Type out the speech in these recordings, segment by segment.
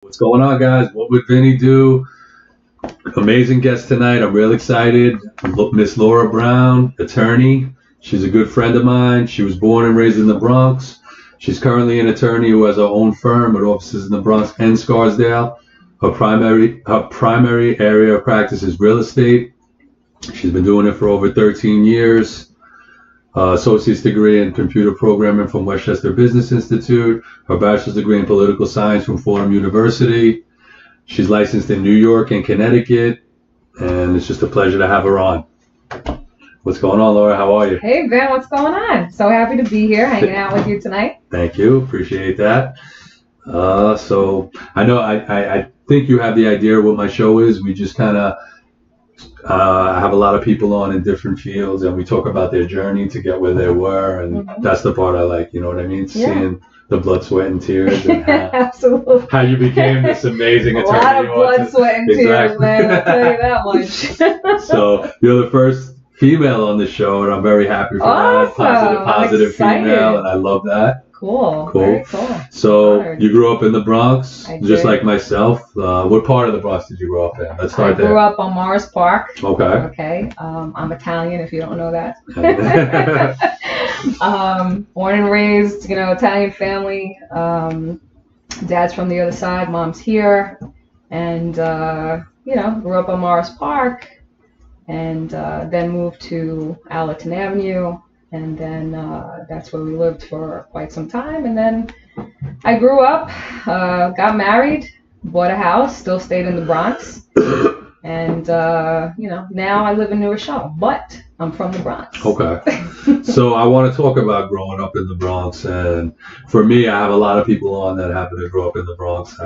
What's going on, guys? What would Vinny do? Amazing guest tonight. I'm real excited. Miss Laura Browne, attorney. She's a good friend of mine. She was born and raised in the Bronx. She's currently an attorney who has her own firm with offices in the Bronx and Scarsdale. Her primary area of practice is real estate. She's been doing it for over 13 years. Associate's degree in computer programming from Westchester Business Institute, her bachelor's degree in political science from Fordham University. She's licensed in New York and Connecticut, and it's just a pleasure to have her on. What's going on, Laura? How are you? Hey, Ben, what's going on? So happy to be here, hanging out with you tonight. Thank you. Appreciate that. So I know I think you have the idea of what my show is. We just kind of have a lot of people on in different fields, and we talk about their journey to get where they were, and that's the part I like. You know what I mean? Yeah. Seeing the blood, sweat, and tears, and Absolutely. how you became this amazing A attorney. lot of blood, sweat, and tears, Exactly. man. I'll tell you that much. So you're the first female on the show, and I'm very happy for Awesome. that. Positive I'm excited. female, and I love that. Cool. Cool. Very cool. So Honored. you grew up in the Bronx, I just did. like myself. What part of the Bronx did you grow up in? Let's I start grew there. up on Morris Park. Okay. Okay. I'm Italian, if you don't know that. Born and raised, Italian family. Dad's from the other side, mom's here, and grew up on Morris Park, and then moved to Allerton Avenue, and then that's where we lived for quite some time. And then I grew up, got married, bought a house, still stayed in the Bronx, and now I live in New Rochelle, but I'm from the Bronx. Okay. So I want to talk about growing up in the Bronx, and for me, I have a lot of people on that happen to grow up in the Bronx.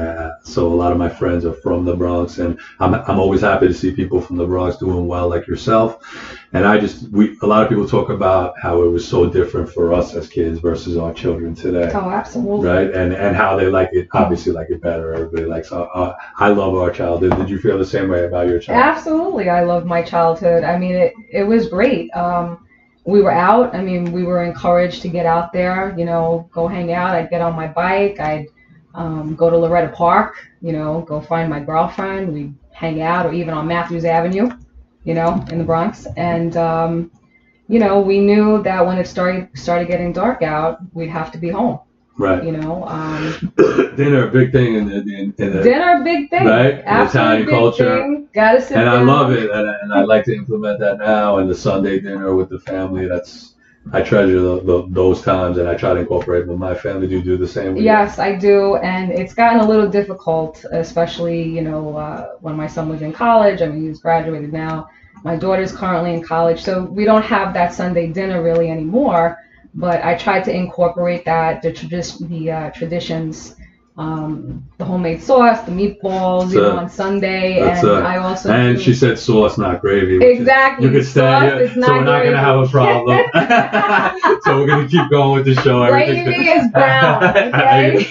So a lot of my friends are from the Bronx, and I'm always happy to see people from the Bronx doing well, like yourself. And a lot of people talk about how it was so different for us as kids versus our children today. Oh, absolutely. Right, and how they like it, obviously like it better. Everybody likes. I love our childhood. Did you feel the same way about your childhood? Absolutely, I loved my childhood. I mean, it was great. We were out. I mean, we were encouraged to get out there. Go hang out. I'd get on my bike. I'd go to Loretta Park. Go find my girlfriend. We'd hang out, or even on Matthews Avenue. In the Bronx, and we knew that when it started getting dark out, we'd have to be home. Right. Dinner, big thing in the Dinner, big thing. Right? Absolutely Italian big culture. thing. Gotta sit And down. I love it, and I like to implement that now. And the Sunday dinner with the family, I treasure those times, and I try to incorporate with my family. Do you do the same? Yes, I do, and it's gotten a little difficult, especially when my son was in college. I mean, he's graduated now. My daughter's currently in college, so we don't have that Sunday dinner really anymore. But I try to incorporate that, the traditions, the homemade sauce, the meatballs, on Sunday, and I also. And she said sauce, not gravy. Exactly. You could stay here, so we're not gonna have a problem. So we're gonna keep going with the show. Gravy is brown, okay?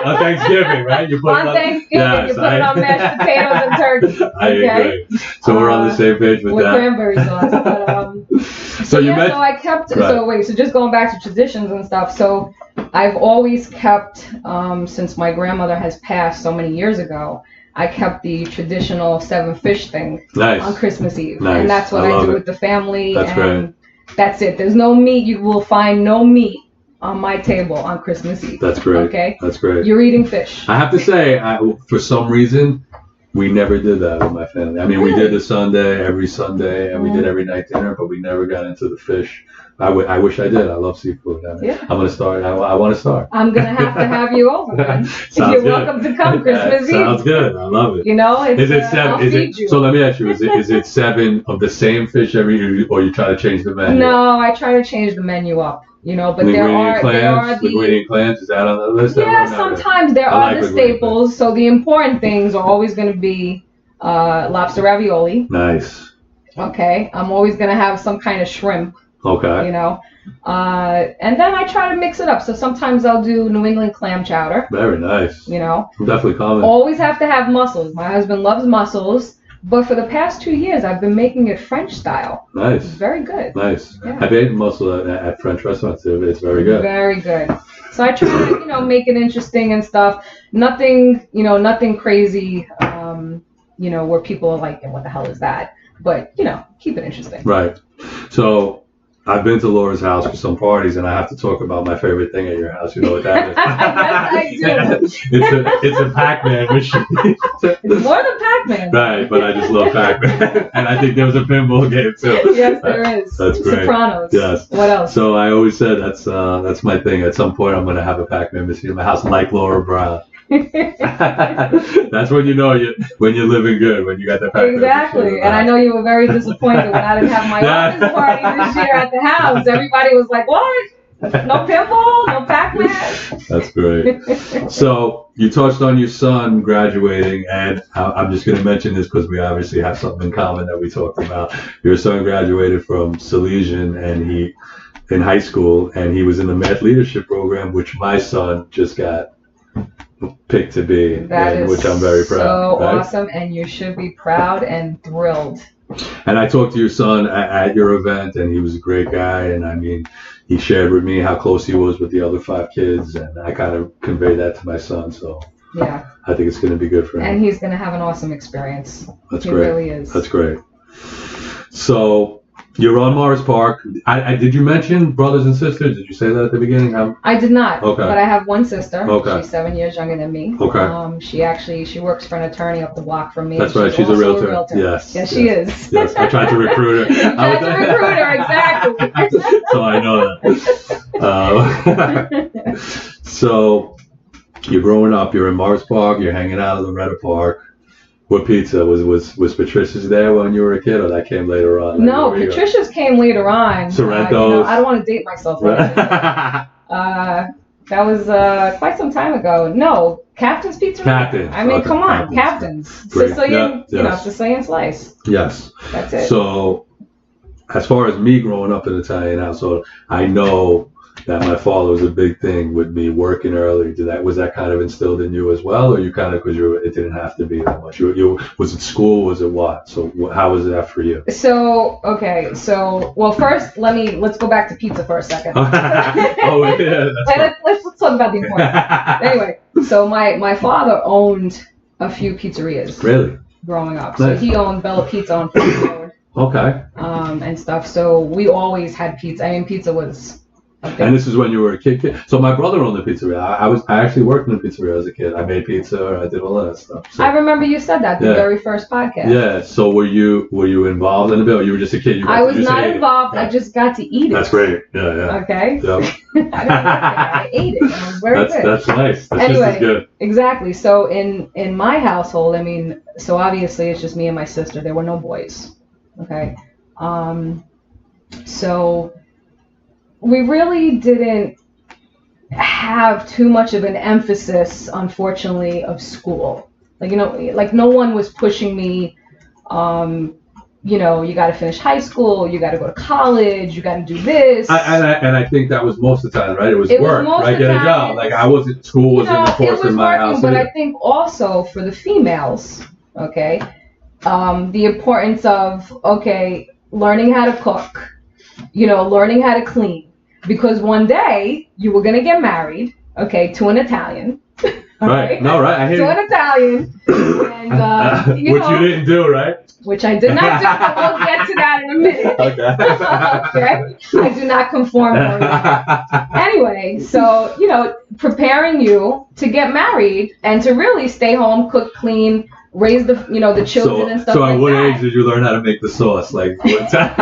On Thanksgiving, right? You put on Thanksgiving, you put it on mashed potatoes and turkey. I agree. So we're on the same page with that. Cranberry sauce. But, so I kept. Right. So just going back to traditions and stuff. So I've always kept, since my grandmother has passed so many years ago, I kept the traditional 7 fish thing on Christmas Eve. Nice. And that's what I do with the family. That's and great. That's it. There's no meat. You will find no meat on my table on Christmas Eve. That's great. Okay? That's great. You're eating fish. I have to say, for some reason, we never did that with my family. I mean, we did the Sunday, every Sunday, and we did every night dinner, but we never got into the fish. I wish I did. I love seafood. I'm going to start. I want to start. I'm going to have you over, man. You're welcome to come Christmas Eve. Sounds good. I love it. Is it 7? I'll feed you. So let me ask you, is it 7 of the same fish every year, or you try to change the menu? No, I try to change the menu up. But there are linguine clams, is that on the list? Yeah, sometimes there are the staples. So the important things are always going to be lobster ravioli. Nice. Okay, I'm always going to have some kind of shrimp. Okay. And then I try to mix it up. So sometimes I'll do New England clam chowder. Very nice. I'm definitely common. Always have to have mussels. My husband loves mussels. But for the past 2 years, I've been making it French style. Nice. It's very good. Nice. Yeah. I've eaten mussel at French restaurants too. It's very good. Very good. So I try to, make it interesting and stuff. Nothing, nothing crazy, where people are like, what the hell is that? But, keep it interesting. Right. So I've been to Laura's house for some parties, and I have to talk about my favorite thing at your house. You know what that is? Yes, I do. It's a Pac-Man machine. It's more than Pac-Man. Right, but I just love Pac-Man. And I think there was a pinball game, too. Yes, there is. That's great. Sopranos. Yes. What else? So I always said that's my thing. At some point, I'm going to have a Pac-Man machine in my house like Laura Browne. That's when you know when you're living good, when you got that Pac-Man exactly. machine. And I know you were very disappointed when I didn't have my office party this year at the house. Everybody was like, what? No pinball? No Pac-Man? That's great. So you touched on your son graduating, and I'm just going to mention this because we obviously have something in common that we talked about. Your son graduated from Salesian, and in high school, and he was in the math leadership program, which my son just got picked to be, which I'm very proud. So right? awesome, and you should be proud and thrilled. And I talked to your son at your event, and he was a great guy. And I mean, he shared with me how close he was with the other 5 kids, and I kind of conveyed that to my son. So yeah, I think it's going to be good for him. And he's going to have an awesome experience. That's he great. He really is. That's great. So you're on Morris Park. I did you mention brothers and sisters? Did you say that at the beginning? I did not. Okay. But I have one sister. Okay. She's 7 years younger than me. Okay. She works for an attorney up the block from me. That's right. She's a realtor. Yes. Yes, she is. Yes. I tried to recruit her. You tried to recruit her, exactly. So I know that. So you're growing up. You're in Morris Park. You're hanging out in Loretta Park. What pizza was Patricia's there when you were a kid, or that came later on? No, Patricia's came later on. Sorrento's. I don't want to date myself. That was quite some time ago. No, Captain's Pizza. Captain's. I mean, come on, Captain's. Sicilian, Sicilian slice. Yes. That's it. So, as far as me growing up in an Italian household, I know that my father was a big thing with me working early. Was that kind of instilled in you as well, or you kind of because it didn't have to be that much? You was it school? Was it what? So how was that for you? So okay, well first let's go back to pizza for a second. Oh yeah. Let's talk about the importance. Anyway, so my father owned a few pizzerias. Really? Growing up, Nice. So he owned Bella Pizza on Fifth Road. Okay. And stuff. So we always had pizza. I mean, pizza was. And this is when you were a kid. So my brother owned the pizzeria. I actually worked in the pizzeria as a kid. I made pizza. I did all that stuff. So. I remember you said that the very first podcast. Yeah. So were you involved in the bill? You were just a kid. I was not involved. Yeah. I just got to eat it. That's great. Yeah. Okay. Yep. I ate it. It was very good. That's nice. That's anyway, just as good. Exactly. So in my household, I mean, so obviously it's just me and my sister. There were no boys. Okay. So we really didn't have too much of an emphasis, unfortunately, of school. Like no one was pushing me, you got to finish high school, you got to go to college, you got to do this. And I think that was most of the time, right? It was work, right? Get a job. Like school wasn't enforced in my house. But I think also for the females, okay, the importance of, learning how to cook, learning how to clean. Because one day you were gonna get married, to an Italian. Right. No, right. I hear to an Italian, and which you didn't do, right? Which I did not do. But we'll get to that in a minute. Okay. I do not conform. Anyway, so preparing you to get married and to really stay home, cook, clean, raise the the children and stuff. So at what age did you learn how to make the sauce? Like what time?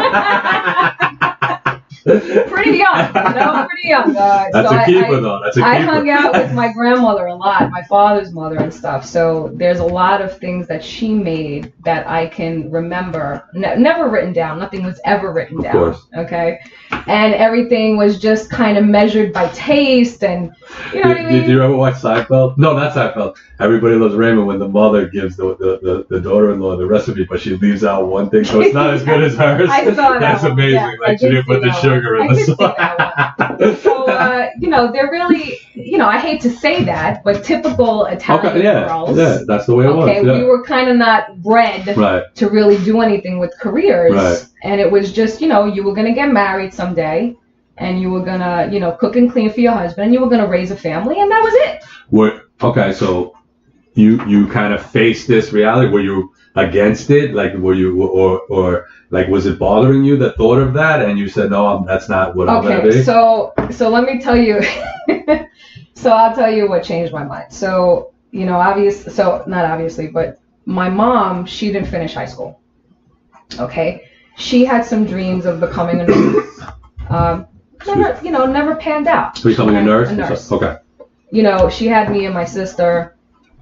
Pretty young, pretty young. That's a keeper, though. That's a keeper. I hung out with my grandmother a lot, my father's mother and stuff. So there's a lot of things that she made that I can remember. Never written down. Nothing was ever written down. Of course. Okay. And everything was just kind of measured by taste, and what I mean. Did you ever watch Seinfeld? No, not Seinfeld. Everybody Loves Raymond, when the mother gives the daughter-in-law the recipe, but she leaves out one thing, so it's not as good as hers. I saw that. That's amazing. Yeah, like she didn't put the sugar in the sauce. So they're really, I hate to say that, but typical Italian girls. Yeah, that's the way it was. Okay, we were kind of not bred to really do anything with careers. Right. And it was just, you were going to get married someday. and you were gonna, cook and clean for your husband, and you were gonna raise a family, and that was it. Okay, so you kind of faced this reality. Were you against it? Like, were you, or like, was it bothering you, the thought of that, and you said, no, that's not what I'm gonna be? Okay, so let me tell you. So I'll tell you what changed my mind. So, not obviously, but my mom, she didn't finish high school. Okay, she had some dreams of becoming a nurse. Never panned out. Becoming a nurse? A nurse. Okay. She had me and my sister.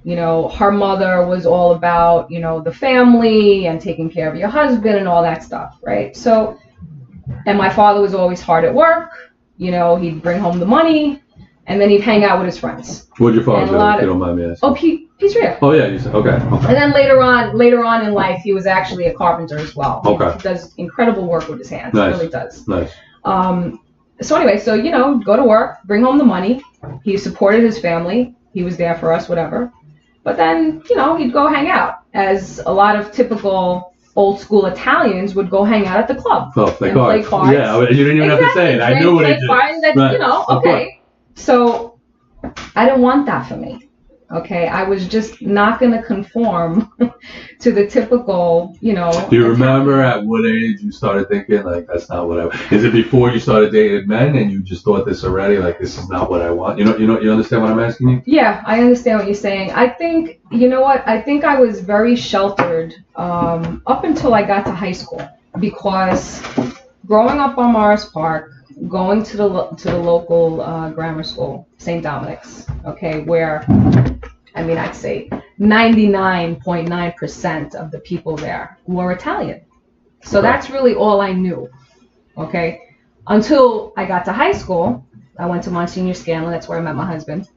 Her mother was all about, the family and taking care of your husband and all that stuff, right? So, and my father was always hard at work. He'd bring home the money, and then he'd hang out with his friends. What'd your father do, if you don't mind me asking? Oh, pizzeria. Oh, yeah, you said, okay. And then later on in life, he was actually a carpenter as well. Okay. He does incredible work with his hands. Nice. He really does. Nice. So anyway, go to work, bring home the money. He supported his family. He was there for us, whatever. But then, he'd go hang out, as a lot of typical old school Italians would go hang out at the club. Oh, play cards. Yeah, you didn't even have to say it. I knew what it did. Right. Okay. So I didn't want that for me. Okay, I was just not going to conform to the typical, Do you remember at what age you started thinking, like, that's not what I... Is it before you started dating men and you just thought this already, like, this is not what I want? You understand what I'm asking you? Yeah, I understand what you're saying. I think, I think I was very sheltered up until I got to high school, because growing up on Morris Park, going to the local grammar school, St. Dominic's, okay, where... I'd say 99.9% of the people there were Italian. So that's really all I knew, okay? Until I got to high school, I went to Monsignor Scanlon, that's where I met my husband.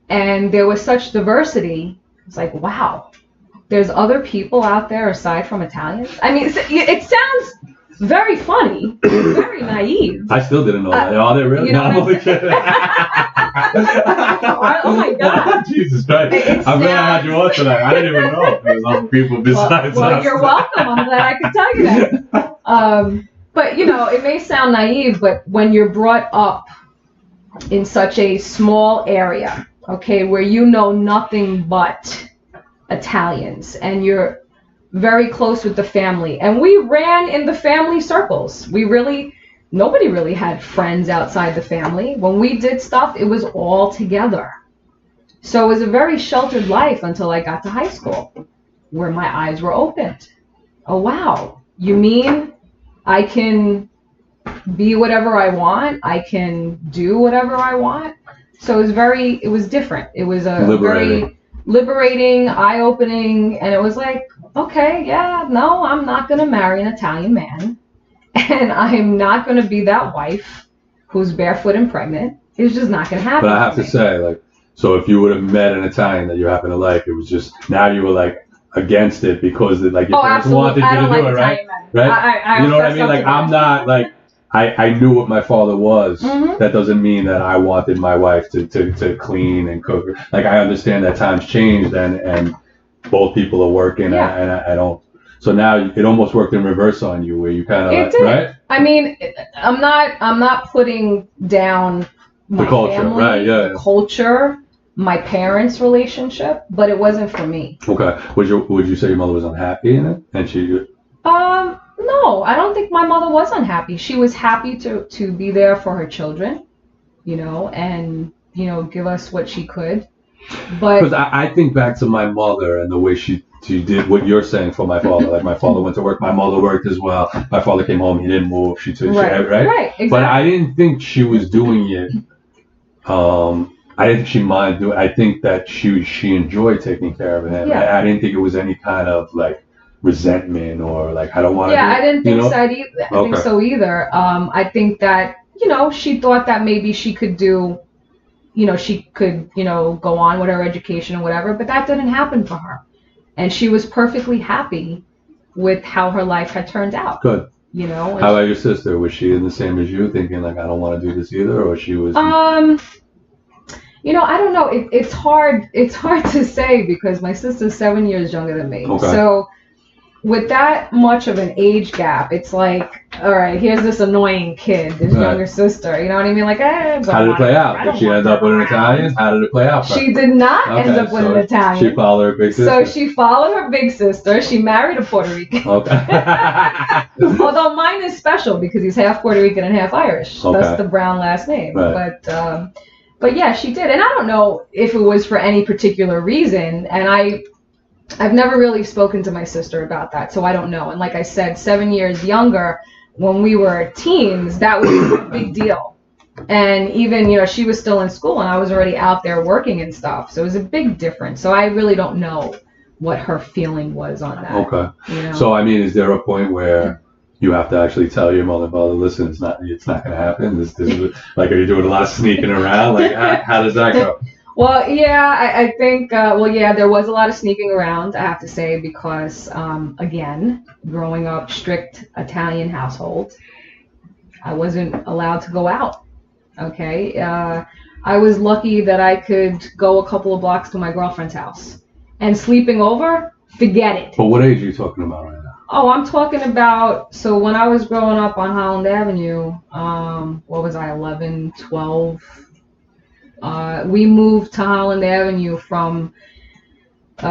And there was such diversity. It's like, wow, there's other people out there aside from Italians? It sounds very funny, very naive. I still didn't know that. Are they really? No, I'm only kidding. Oh my God. Jesus Christ. I'm glad I had you on tonight. I didn't even know there was other people besides us. You're welcome. I'm glad I could tell you that. But, it may sound naive, but when you're brought up in such a small area, okay, where you know nothing but Italians, and you're very close with the family, and we ran in the family circles. Nobody really had friends outside the family. When we did stuff, it was all together. So it was a very sheltered life until I got to high school, where my eyes were opened. Oh, wow. You mean I can be whatever I want? I can do whatever I want? So it was different. It was a very liberating, eye-opening, and it was like, okay, yeah, no, I'm not going to marry an Italian man. And I'm not going to be that wife who's barefoot and pregnant. It's just not going to happen. But I have to say, like, so if you would have met an Italian that you happen to like, it was just, now you were like against it because like your parents wanted you to do it, right? Right? You know what I mean? Like, I'm not like, I knew what my father was. Mm-hmm. That doesn't mean that I wanted my wife to clean and cook. Like, I understand that times changed and both people are working, and I don't. So now it almost worked in reverse on you, where you kind of like, right? I'm not putting down my the culture, family, right? Yeah. The culture, my parents' relationship, but it wasn't for me. Okay. Would you say your mother was unhappy in it, and she? No, I don't think my mother was unhappy. She was happy to be there for her children, and give us what she could. But because I think back to my mother and the way she did what you're saying for my father. Like, my father went to work, my mother worked as well. My father came home, he didn't move. She took right? Right, exactly. But I didn't think she was doing it. I didn't think she minded doing it. I think that she enjoyed taking care of him. Yeah. I didn't think it was any kind of like resentment or like, I don't want to. Yeah, I didn't think so either. I think so either. I think that she thought that maybe she could do. She could, go on with her education or whatever, but that didn't happen for her. And she was perfectly happy with how her life had turned out. Good. How about your sister? Was she in the same as you, thinking like, I don't want to do this either, or she was? I don't know. It's hard to say because my sister's 7 years younger than me. Okay. So with that much of an age gap, it's like, all right, here's this annoying kid, this younger sister. You know what I mean? Like, how did it play out? Did she end up with an Italian? How did it play out? She did not end up with an Italian. She followed her big sister. So she followed her big sister. She married a Puerto Rican. Okay. Although mine is special because he's half Puerto Rican and half Irish. Okay. That's the Browne last name. Right. But yeah, she did. And I don't know if it was for any particular reason. And I've never really spoken to my sister about that, so I don't know. And like I said, 7 years younger, when we were teens, that was a big deal. And even, she was still in school and I was already out there working and stuff. So it was a big difference. So I really don't know what her feeling was on that. Okay. So, I mean, is there a point where you have to actually tell your mother, listen, it's not going to happen? This is, like, are you doing a lot of sneaking around? Like, how does that go? Well, yeah, I think, there was a lot of sneaking around, I have to say, because, again, growing up strict Italian household, I wasn't allowed to go out, okay? I was lucky that I could go a couple of blocks to my girlfriend's house. And sleeping over, forget it. But what age are you talking about right now? Oh, I'm talking about, so when I was growing up on Holland Avenue, what was I, 11, 12? We moved to Holland Avenue from,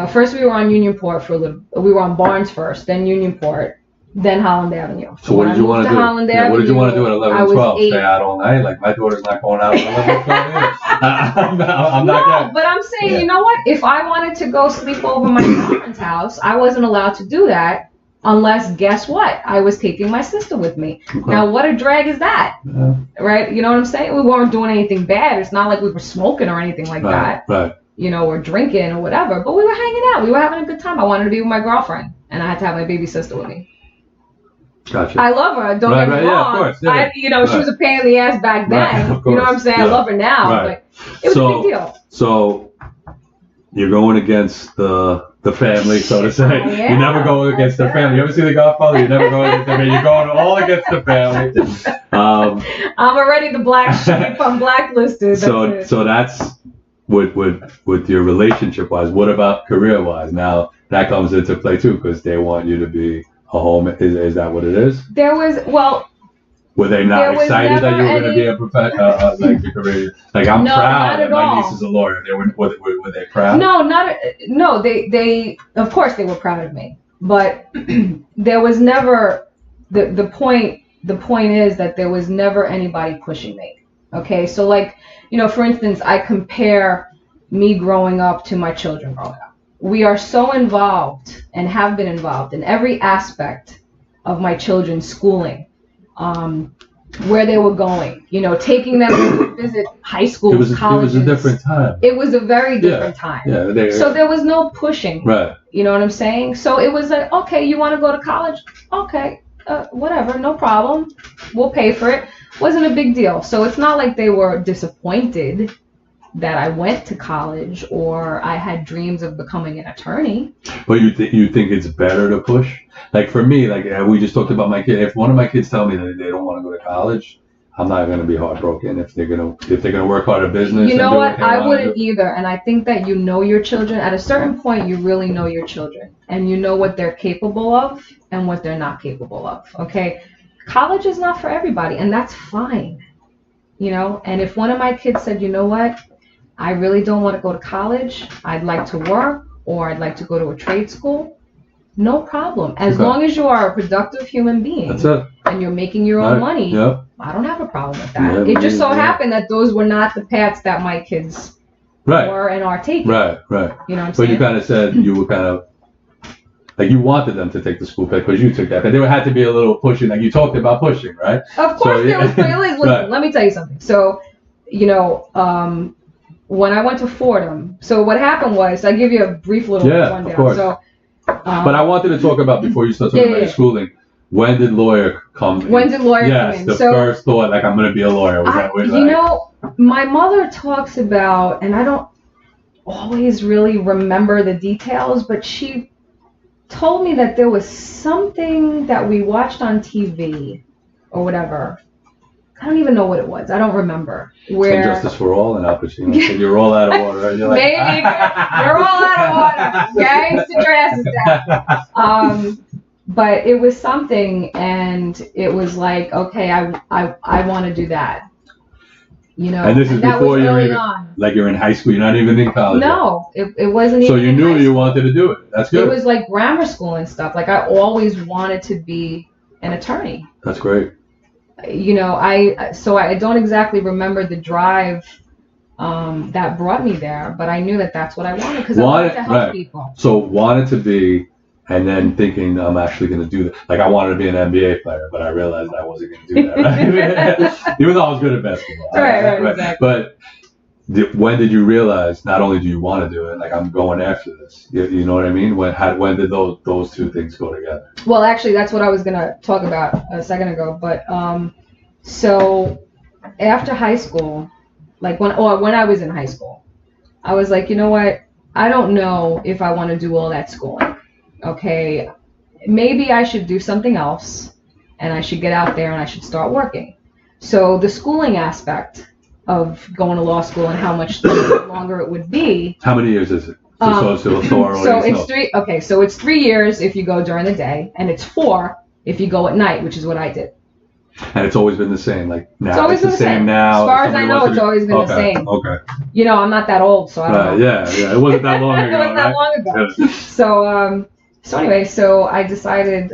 first we were on Unionport for a little, we were on Barnes first, then Unionport, then Holland Avenue. So what did you want to do? What did you want to do at 11 and 12? Stay out all night? Like, my daughter's not going out at 11 and 12 either. I'm not getting. But I'm saying, you know what? If I wanted to go sleep over my girlfriend's house, I wasn't allowed to do that unless, guess what? I was taking my sister with me. Okay. Now, what a drag is that? Yeah. Right? You know what I'm saying? We weren't doing anything bad. It's not like we were smoking or anything like that. Right. Or drinking or whatever. But we were hanging out. We were having a good time. I wanted to be with my girlfriend. And I had to have my baby sister with me. Gotcha. I love her. Don't get me wrong. Yeah, of course. Yeah. She was a pain in the ass back then. You know what I'm saying? Yeah. I love her now. But it was a big deal. So you're going against the family, so to say. Yeah, you never go against the family. You ever see The Godfather? You never go against the family. You're going all against the family. I'm already the black sheep. I'm blacklisted. So that's with your relationship wise. What about career wise? Now that comes into play too, because they want you to be a home. Is that what it is? Were they not excited that you were going to be a professional, like your career? Like, I'm proud that my niece is a lawyer. Were they proud? No. They of course they were proud of me, but there was never the point. The point is that there was never anybody pushing me. Okay, so like, for instance, I compare me growing up to my children growing up. We are so involved and have been involved in every aspect of my children's schooling. Where they were going, taking them to visit high schools, colleges. It was a different time. It was a very different time. Yeah, so there was no pushing. Right. You know what I'm saying? So it was like, okay, you want to go to college? Okay, whatever, no problem. We'll pay for it. Wasn't a big deal. So it's not like they were disappointed that I went to college or I had dreams of becoming an attorney. But you think it's better to push? Like for me, like we just talked about my kid. If one of my kids tell me that they don't want to go to college, I'm not going to be heartbroken. If they're gonna work hard at business. You know what? I wouldn't either. And I think that your children. At a certain point, you really know your children, and you know what they're capable of and what they're not capable of. Okay, college is not for everybody, and that's fine. And if one of my kids said, you know what, I really don't want to go to college. I'd like to work, or I'd like to go to a trade school. No problem. As long as you are a productive human being. That's it. And you're making your own money. Yep. I don't have a problem with that. It just so happened that those were not the paths that my kids were and are taking. Right. You know what I'm saying? But you kind of said you were kind of like you wanted them to take the school pick because you took that. But there had to be a little pushing. Like you talked about pushing, right? Of course there was. Listen, let me tell you something. So, when I went to Fordham, so what happened was, I give you a brief little rundown. Of course. So, but I wanted to talk about, before you start talking about your schooling, when did lawyer come in? When did lawyer come in? Yes, the first thought, like, I'm going to be a lawyer. My mother talks about, and I don't always really remember the details, but she told me that there was something that we watched on TV or whatever. I don't even know what it was. I don't remember. Some Justice for All and Al Pacino said you're all out of water. And you're like, maybe you're all out of water. Okay, sit your asses down. But it was something, and it was like, okay, I want to do that. You know, and this is before you're even like you're in high school. You're not even in college. No, it wasn't. So even you knew you wanted to do it. That's good. It was like grammar school and stuff. Like I always wanted to be an attorney. That's great. You know, I don't exactly remember the drive that brought me there, but I knew that that's what I wanted because I wanted to help people. So wanted to be, and then thinking I'm actually going to do that. Like I wanted to be an NBA player, but I realized I wasn't going to do that. Right? Even though I was good at basketball. Right. Exactly. But when did you realize not only do you want to do it, like I'm going after this? You know what I mean? When did those two things go together? Well, actually, that's what I was going to talk about a second ago. But so after high school, like when I was in high school, I was like, you know what? I don't know if I want to do all that schooling. Okay, maybe I should do something else, and I should get out there and I should start working. So the schooling aspect of going to law school and how much longer it would be. How many years is it? So it's 3. Okay, so it's 3 years if you go during the day, and it's 4 if you go at night, which is what I did. And it's always been the same. Like now, it's always been the same now. As far as I know, it's always been the same. Okay. You know, I'm not that old, so I don't know. Yeah. It wasn't that long ago. It wasn't that long ago. So anyway, so I decided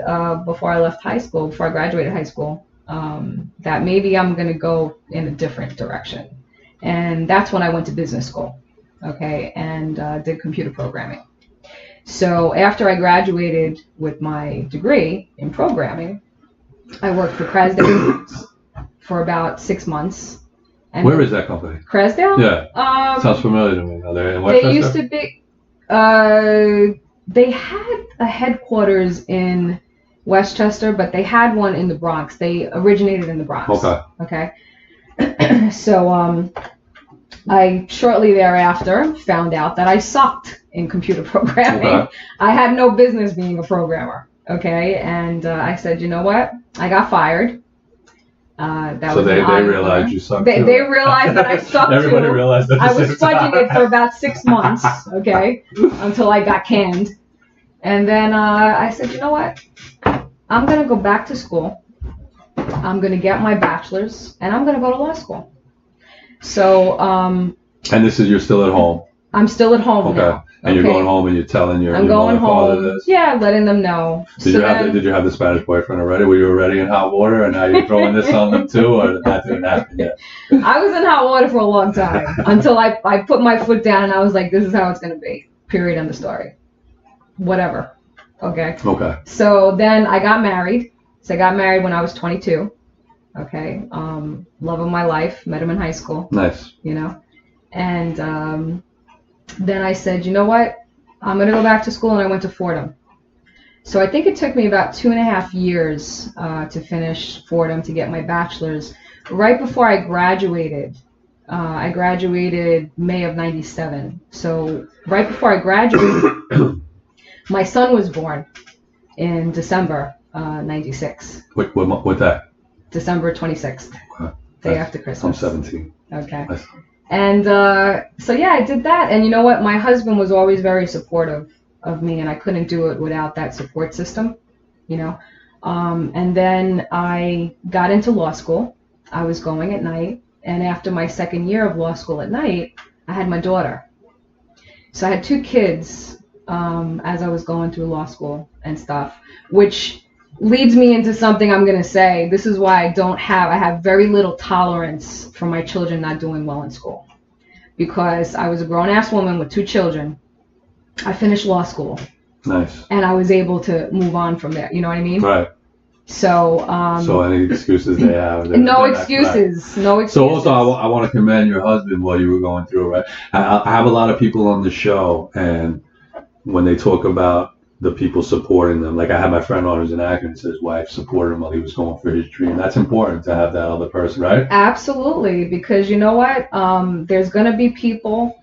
before I left high school, before I graduated high school, that maybe I'm going to go in a different direction. And that's when I went to business school, okay, and did computer programming. So after I graduated with my degree in programming, I worked for Crasdale for about 6 months. And where is that company? Crasdale? Yeah. Sounds familiar to me. Are they in Westchester? They used to be. They had a headquarters in Westchester, but they had one in the Bronx. They originated in the Bronx. Okay. So I shortly thereafter found out that I sucked in computer programming. Okay. I had no business being a programmer. Okay, and I said, you know what? I got fired. So they realized you sucked too. They realized that I sucked too. Everybody realized that. I was fudging it for about 6 months, okay, until I got canned. And then I said, you know what? I'm going to go back to school. I'm going to get my bachelor's, and I'm going to go to law school. So. And you're still at home? I'm still at home now. And you're going home and you're telling your father this? Yeah, letting them know. Did you have the Spanish boyfriend already? Were you already in hot water and now you're throwing this on them too, or that didn't happen yet? I was in hot water for a long time until I put my foot down and I was like, this is how it's going to be. Period. End of story. Whatever. Okay. So then I got married. So I got married when I was 22. Okay. Love of my life. Met him in high school. Nice. You know, and then I said, you know what? I'm going to go back to school, and I went to Fordham. So I think it took me about 2.5 years to finish Fordham to get my bachelor's. Right before I graduated May of '97. So right before I graduated, my son was born in December '96. What that? December 26th, day after Christmas. I'm 17. Okay. And so yeah, I did that. And you know what? My husband was always very supportive of me, and I couldn't do it without that support system, you know. And then I got into law school. I was going at night. And after my second year of law school at night, I had my daughter. So I had 2 kids as I was going through law school and stuff, which leads me into something I'm going to say. This is why I have very little tolerance for my children not doing well in school. Because I was a grown-ass woman with 2 children. I finished law school. Nice. And I was able to move on from there. You know what I mean? Right. So any excuses they have? No excuses. So also, I want to commend your husband while you were going through it, right? I have a lot of people on the show, and when they talk about the people supporting them. Like I had my friend on who's an actor and his wife supported him while he was going for his dream. That's important to have that other person, right? Absolutely, because you know what? There's going to be people,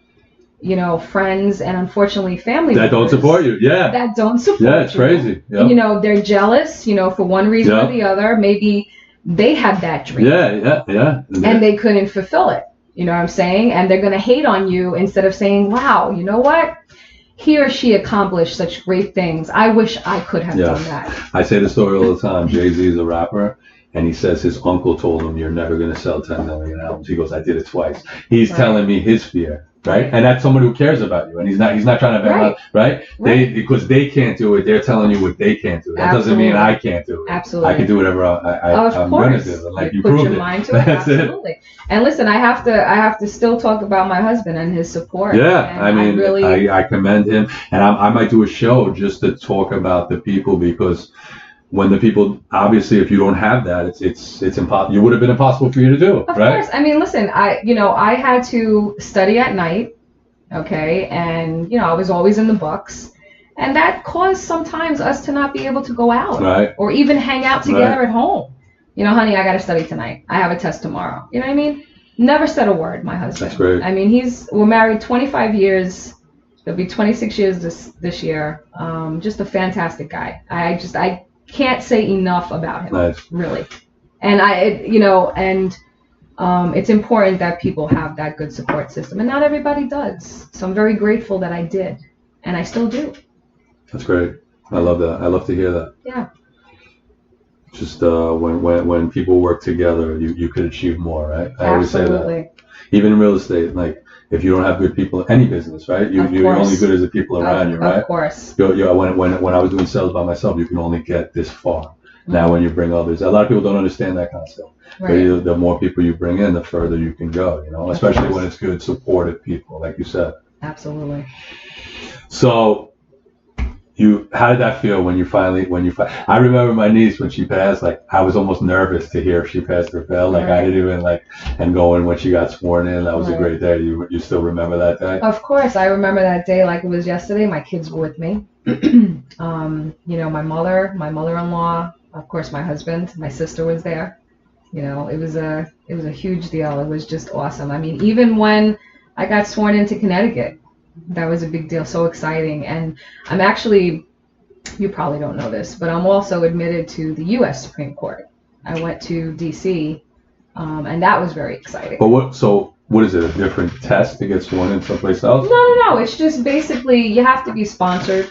you know, friends and unfortunately family that don't support you. Yeah. That don't support you. Yeah, it's crazy. Yep. You know, they're jealous, you know, for one reason or the other. Maybe they had that dream. Yeah. And they couldn't fulfill it. You know what I'm saying? And they're going to hate on you instead of saying, wow, you know what? He or she accomplished such great things. I wish I could have done that. I say the story all the time. Jay-Z is a rapper, and he says his uncle told him, you're never going to sell 10 million albums. He goes, I did it twice. He's telling me his fear. Right, and that's someone who cares about you, and he's not trying to back up, right? Because they can't do it, they're telling you what they can't do. That doesn't mean I can't do it. Absolutely, I can do whatever I'm going to do. Like you put proved your it. mind to it. That's Absolutely. it. And listen, I have to still talk about my husband and his support. Yeah, and I mean, really, I commend him, and I might do a show just to talk about the people, because when the people, obviously, if you don't have that, it's impossible. It would have been impossible for you to do, of right? course. I mean, listen, I had to study at night. Okay, and I was always in the books, and that caused sometimes us to not be able to go out, or even hang out together at home. Honey, I got to study tonight. I have a test tomorrow. You know what I mean? Never said a word, my husband. That's great. I mean, we're married 25 years. It'll be 26 years this year. Just a fantastic guy. I can't say enough about him. Nice. Really, and it's important that people have that good support system, and not everybody does. So I'm very grateful that I did, and I still do. That's great. I love that. I love to hear that. Yeah. Just when people work together, you could achieve more, right? I always say that. Even in real estate, like if you don't have good people, any business, right? You're only good as the people around you, right? Of course. When I was doing sales by myself, you can only get this far. Now, when you bring others, a lot of people don't understand that concept. Right. The more people you bring in, the further you can go. Especially when it's good, supportive people, like you said. Absolutely. So, how did that feel when you finally? I remember my niece when she passed. Like I was almost nervous to hear if she passed or failed. Like I didn't even and going when she got sworn in. That was a great day. You still remember that day? Of course, I remember that day like it was yesterday. My kids were with me. My mother-in-law. Of course, my husband, my sister was there. It was a huge deal. It was just awesome. I mean, even when I got sworn into Connecticut, that was a big deal. So exciting. And I'm actually, you probably don't know this, but I'm also admitted to the U.S. Supreme Court. I went to D.C. And that was very exciting. But what is it? A different test to get sworn in someplace else? No. It's just basically you have to be sponsored.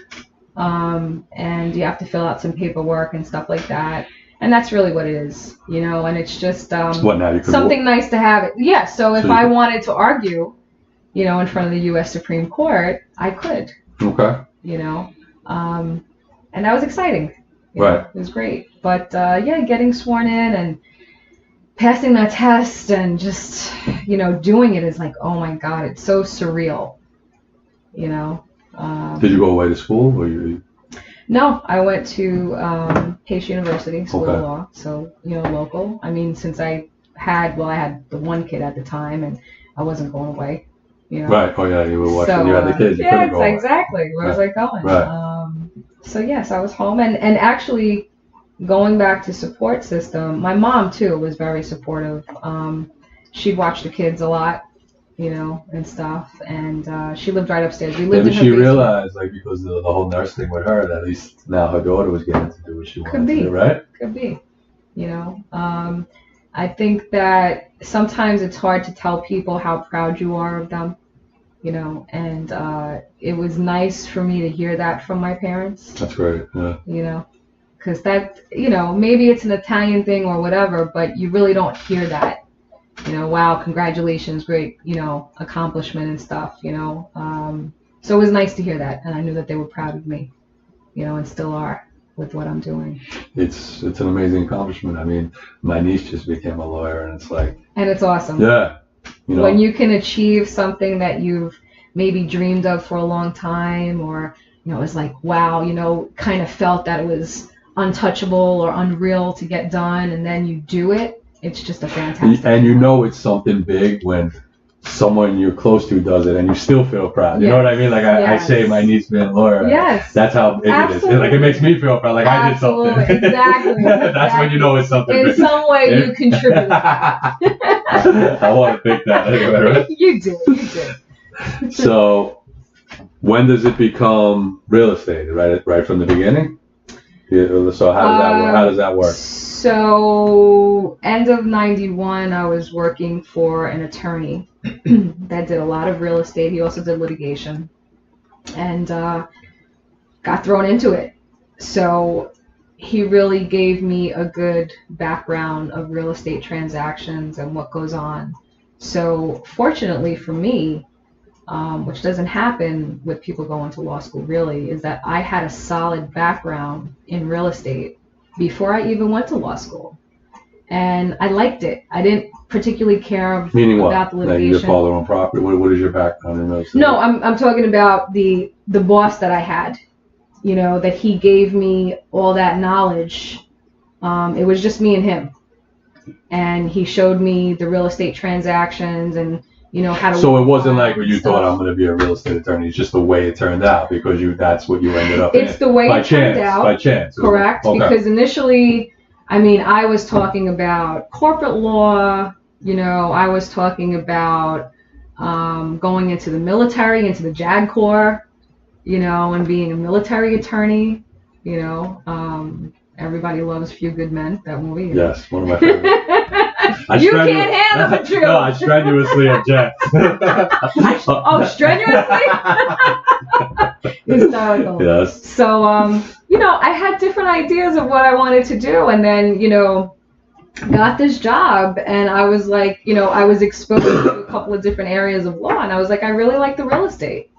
And you have to fill out some paperwork and stuff like that, and that's really what it is, and it's just something nice to have. Yeah, so if I wanted to argue, in front of the U.S. Supreme Court, I could. Okay. And that was exciting. Right. It was great, but getting sworn in and passing that test and just doing it is like, oh my God, it's so surreal. Did you go away to school, or you? No, I went to Pace University School of Law, so local. I mean, since I had the one kid at the time, and I wasn't going away. Right. Oh yeah, you were watching. So, you had the kids. You couldn't go away. Exactly. Where was I going? Right. So yes, I was home, and actually going back to support system. My mom too was very supportive. She'd watch the kids a lot. And stuff, and she lived right upstairs. We lived. Maybe she realized, because the whole nurse thing with her, that at least now her daughter was getting to do what she wanted to do, right? Could be. I think that sometimes it's hard to tell people how proud you are of them, and it was nice for me to hear that from my parents. That's great, yeah. Because that, maybe it's an Italian thing or whatever, but you really don't hear that. Wow, congratulations, great, accomplishment and stuff, So it was nice to hear that, and I knew that they were proud of me, and still are with what I'm doing. It's an amazing accomplishment. I mean, my niece just became a lawyer, and it's like... And it's awesome. Yeah. When you can achieve something that you've maybe dreamed of for a long time, or, it's like, wow, kind of felt that it was untouchable or unreal to get done, and then you do it. It's just a fantastic. And it's something big when someone you're close to does it, and you still feel proud. You know what I mean? Like I say, my niece being a lawyer. Yes. That's how big it is. It makes me feel proud. Like I did something. Exactly. That's when it's something. In some way, you contributed. I want to think that anyway, right? You did. So, when does it become real estate? Right from the beginning. So how does that work? So end of 91, I was working for an attorney that did a lot of real estate. He also did litigation, and got thrown into it. So he really gave me a good background of real estate transactions and what goes on. So fortunately for me, which doesn't happen with people going to law school really, is that I had a solid background in real estate before I even went to law school. And I liked it. I didn't particularly care Meaning about the what? litigation. Like you follow their own property? What is your background in real estate? No, I'm talking about the boss that I had. You know, that he gave me all that knowledge. It was just me and him. And he showed me the real estate transactions and, you know, how to. So it wasn't like when you thought I'm going to be a real estate attorney. It's just the way it turned out because that's what you ended up. It's the way it turned out. By chance. Correct. Okay. Because initially, I mean, I was talking about corporate law. You know, I was talking about going into the military, into the JAG Corps. You know, and being a military attorney, you know, everybody loves Few Good Men, that movie. Yes, one of my favorites. You can't handle the truth. No, I strenuously object. Oh, strenuously? Hysterical. Yes. So, you know, I had different ideas of what I wanted to do, and then, you know, got this job, and I was like, you know, I was exposed to a couple of different areas of law, and I was like, I really like the real estate.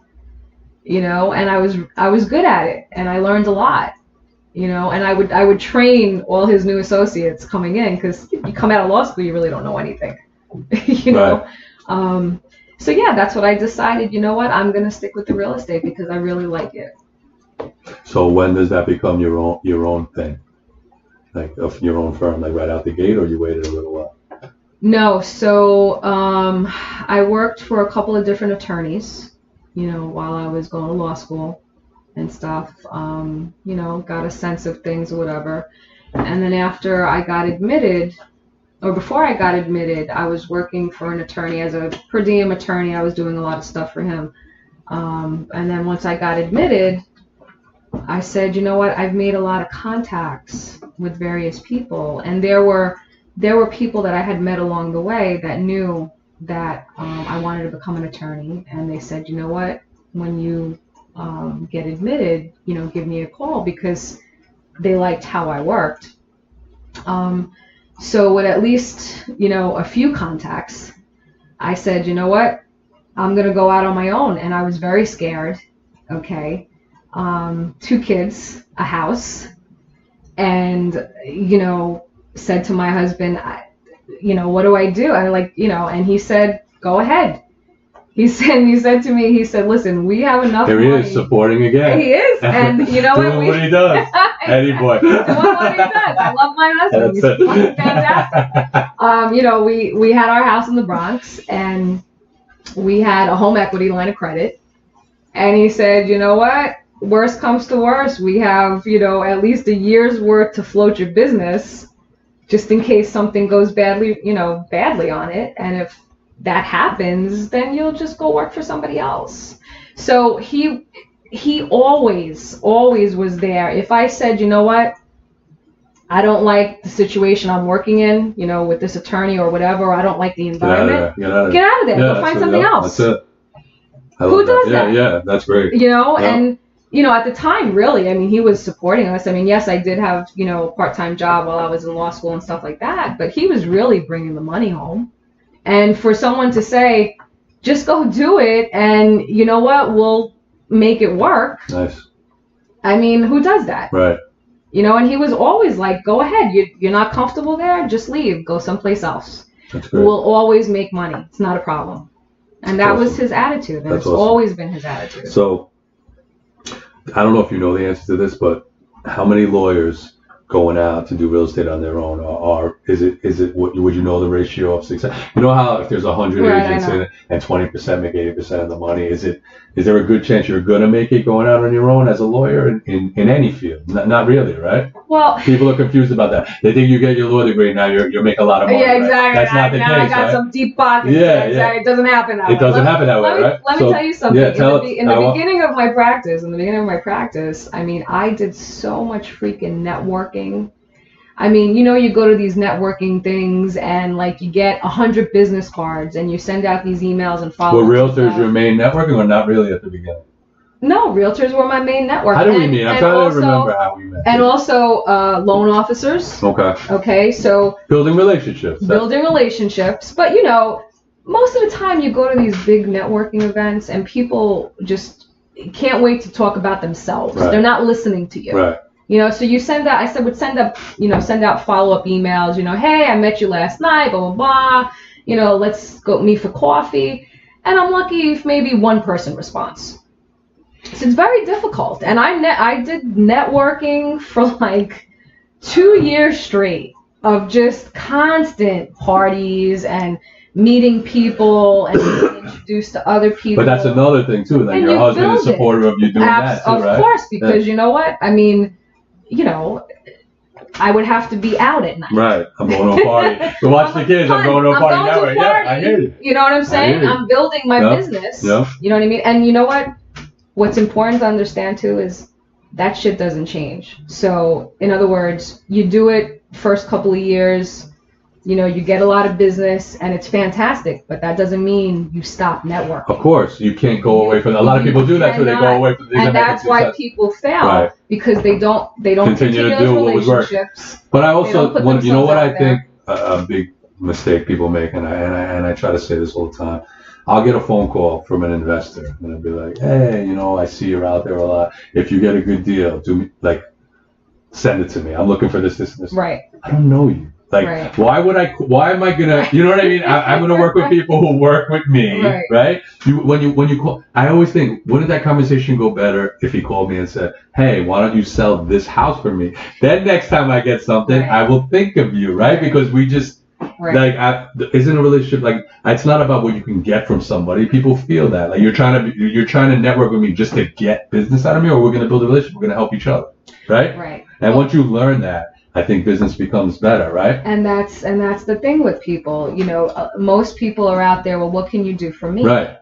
You know, and I was good at it, and I learned a lot, you know, and I would train all his new associates coming in, because you come out of law school, you really don't know anything, you know. Right. So yeah, that's what I decided. You know what, I'm gonna stick with the real estate because I really like it. So when does that become your own thing, like of your own firm, like right out the gate, or you waited a little while? No, so I worked for a couple of different attorneys. You know, while I was going to law school and stuff, you know, got a sense of things or whatever. And then after I got admitted, or before I got admitted, I was working for an attorney as a per diem attorney. I was doing a lot of stuff for him. And then once I got admitted, I said, you know what, I've made a lot of contacts with various people. And there were people that I had met along the way that knew that I wanted to become an attorney, and they said, you know what, when you get admitted, you know, give me a call, because they liked how I worked. So with at least, you know, a few contacts, I said, you know what, I'm gonna go out on my own. And I was very scared. Okay, 2 kids, a house, and, you know, said to my husband, you know, what do I do? I like, you know, and he said, go ahead. He said to me, he said, listen, we have enough money. Here he is, supporting again. He is, and you know doing what he does. Eddie boy. Doing what he does. I love my husband. He's fucking fantastic. You know, we had our house in the Bronx, and we had a home equity line of credit. And he said, you know what? Worst comes to worst, we have, you know, at least a year's worth to float your business, just in case something goes badly, you know, badly on it. And if that happens, then you'll just go work for somebody else. So he always was there. If I said, you know what, I don't like the situation I'm working in, you know, with this attorney or whatever, or I don't like the environment, get out of there. Go find something else. That's it. Who does that? Yeah, that's great. You know, and you know, at the time, really, I mean, he was supporting us. I mean, yes, I did have, you know, a part-time job while I was in law school and stuff like that, but he was really bringing the money home. And for someone to say, just go do it, and you know what, we'll make it work. Nice. I mean, who does that? Right. You know, and he was always like, go ahead. You're not comfortable there? Just leave. Go someplace else. That's great. We'll always make money. It's not a problem. And that was his attitude, and it's always been his attitude. So, I don't know if you know the answer to this, but how many lawyers going out to do real estate on their own are is it what would you know the ratio of success? You know how if there's 100 agents in it and 20% make 80% of the money, is there a good chance you're gonna make it going out on your own as a lawyer in any field? Not really, right? Well, people are confused about that. They think you get your law degree now you're making a lot of money. Yeah, exactly. Right? That's not the case. I got right? some deep pockets. Yeah, exactly. It doesn't happen that way. It doesn't happen that way, right? Let me tell you something. Yeah, in the beginning of my practice, I mean, I did so much freaking networking. I mean, you go to these networking things and like you get 100 business cards and you send out these emails and follow. Were realtors your main networking or not really at the beginning? No, realtors were my main network. How do we meet? I'm trying to remember how we met. And also loan officers. Okay. Okay, so building relationships. But most of the time you go to these big networking events and people just can't wait to talk about themselves. Right. They're not listening to you. Right. So you send out. Send out follow-up emails. Hey, I met you last night. Blah blah blah. Let's go meet for coffee. And I'm lucky if maybe one person responds. So it's very difficult. And I did networking for like 2 years straight of just constant parties and meeting people and being introduced to other people. But that's another thing too. Like your husband is supportive of you doing that too, right? Of course, because you know what? I mean, I would have to be out at night. Right. I'm going to a party. To watch the kids, I'm going to a party now. Yeah, I hear you. You know what I'm saying? I'm building my business. Yeah. You know what I mean? And you know what? What's important to understand too is that shit doesn't change. So, in other words, you do it first couple of years, you get a lot of business and it's fantastic, but that doesn't mean you stop networking. Of course, you can't go away from. A lot of people do that too. They go away from. And that's why people fail, because they don't continue to do what was working. But I also, what I think a big mistake people make, and I try to say this all the time. I'll get a phone call from an investor and I'll be like, hey, I see you're out there a lot. If you get a good deal, send it to me. I'm looking for this, and this. Right. I don't know you. Like, why am I gonna, you know what I mean? I'm gonna work with people who work with me, right? When you call, I always think, wouldn't that conversation go better if he called me and said, hey, why don't you sell this house for me? Then next time I get something, I will think of you, right? Because we just, isn't a relationship like, it's not about what you can get from somebody. People feel that like you're trying to network with me just to get business out of me, or we're going to build a relationship. We're going to help each other, right? Right. And once you learn that, I think business becomes better, right? And that's the thing with people. Most people are out there. Well, what can you do for me? Right.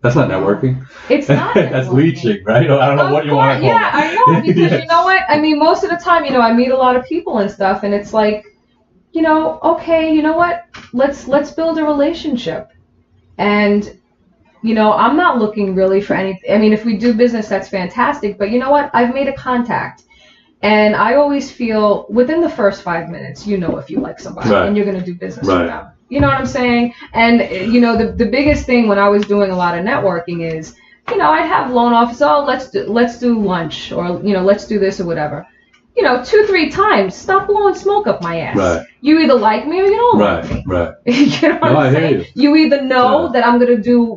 That's not networking. It's not. That's leeching, right? I don't know what you want to call that. I know, because you know what? I mean, most of the time, I meet a lot of people and stuff, and it's like, okay, you know what? Let's build a relationship. And, I'm not looking really for anything. I mean, if we do business, that's fantastic. But you know what? I've made a contact. And I always feel within the first 5 minutes, if you like somebody and you're going to do business with them. You know what I'm saying? And, the biggest thing when I was doing a lot of networking is, I'd have loan officers, let's do lunch, or, let's do this or whatever. 2-3 times, stop blowing smoke up my ass. Right. You either like me or you don't like me. Right. You know what I'm saying? You either know that I'm going to do,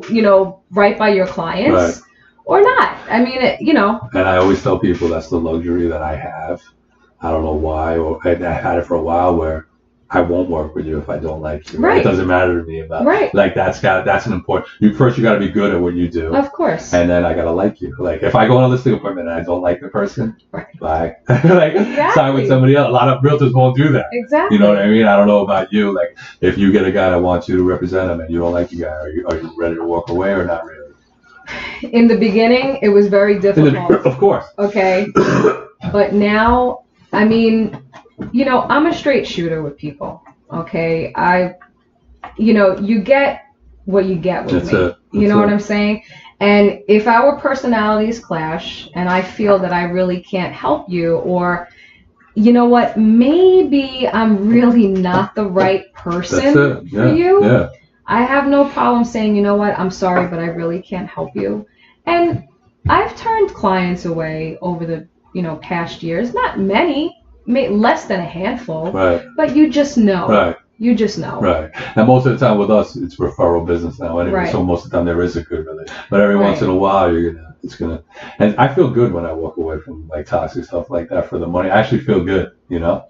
right by your clients or not. I mean, And I always tell people that's the luxury that I have. I don't know why, or I had it for a while where I won't work with you if I don't like you. Right. It doesn't matter to me about like that's an important. You got to be good at what you do. Of course. And then I gotta like you. Like if I go on a listing appointment and I don't like the person, bye. Sign with somebody else. A lot of realtors won't do that. Exactly. You know what I mean? I don't know about you. Like if you get a guy that wants you to represent him and you don't like the guy, are you ready to walk away or not really? In the beginning, it was very difficult. Of course. Okay. But now, I mean, I'm a straight shooter with people. Okay. You get what you get with me. You know what I'm saying? And if our personalities clash and I feel that I really can't help you, or, you know what, maybe I'm really not the right person for you. Yeah. I have no problem saying, you know what, I'm sorry, but I really can't help you. And I've turned clients away over the, past years. Not many, less than a handful. Right. But you just know. Right. You just know. Right. And most of the time with us, it's referral business now anyway. Right. So most of the time there is a good relationship. But every once in a while, and I feel good when I walk away from like toxic stuff like that for the money. I actually feel good, Yeah.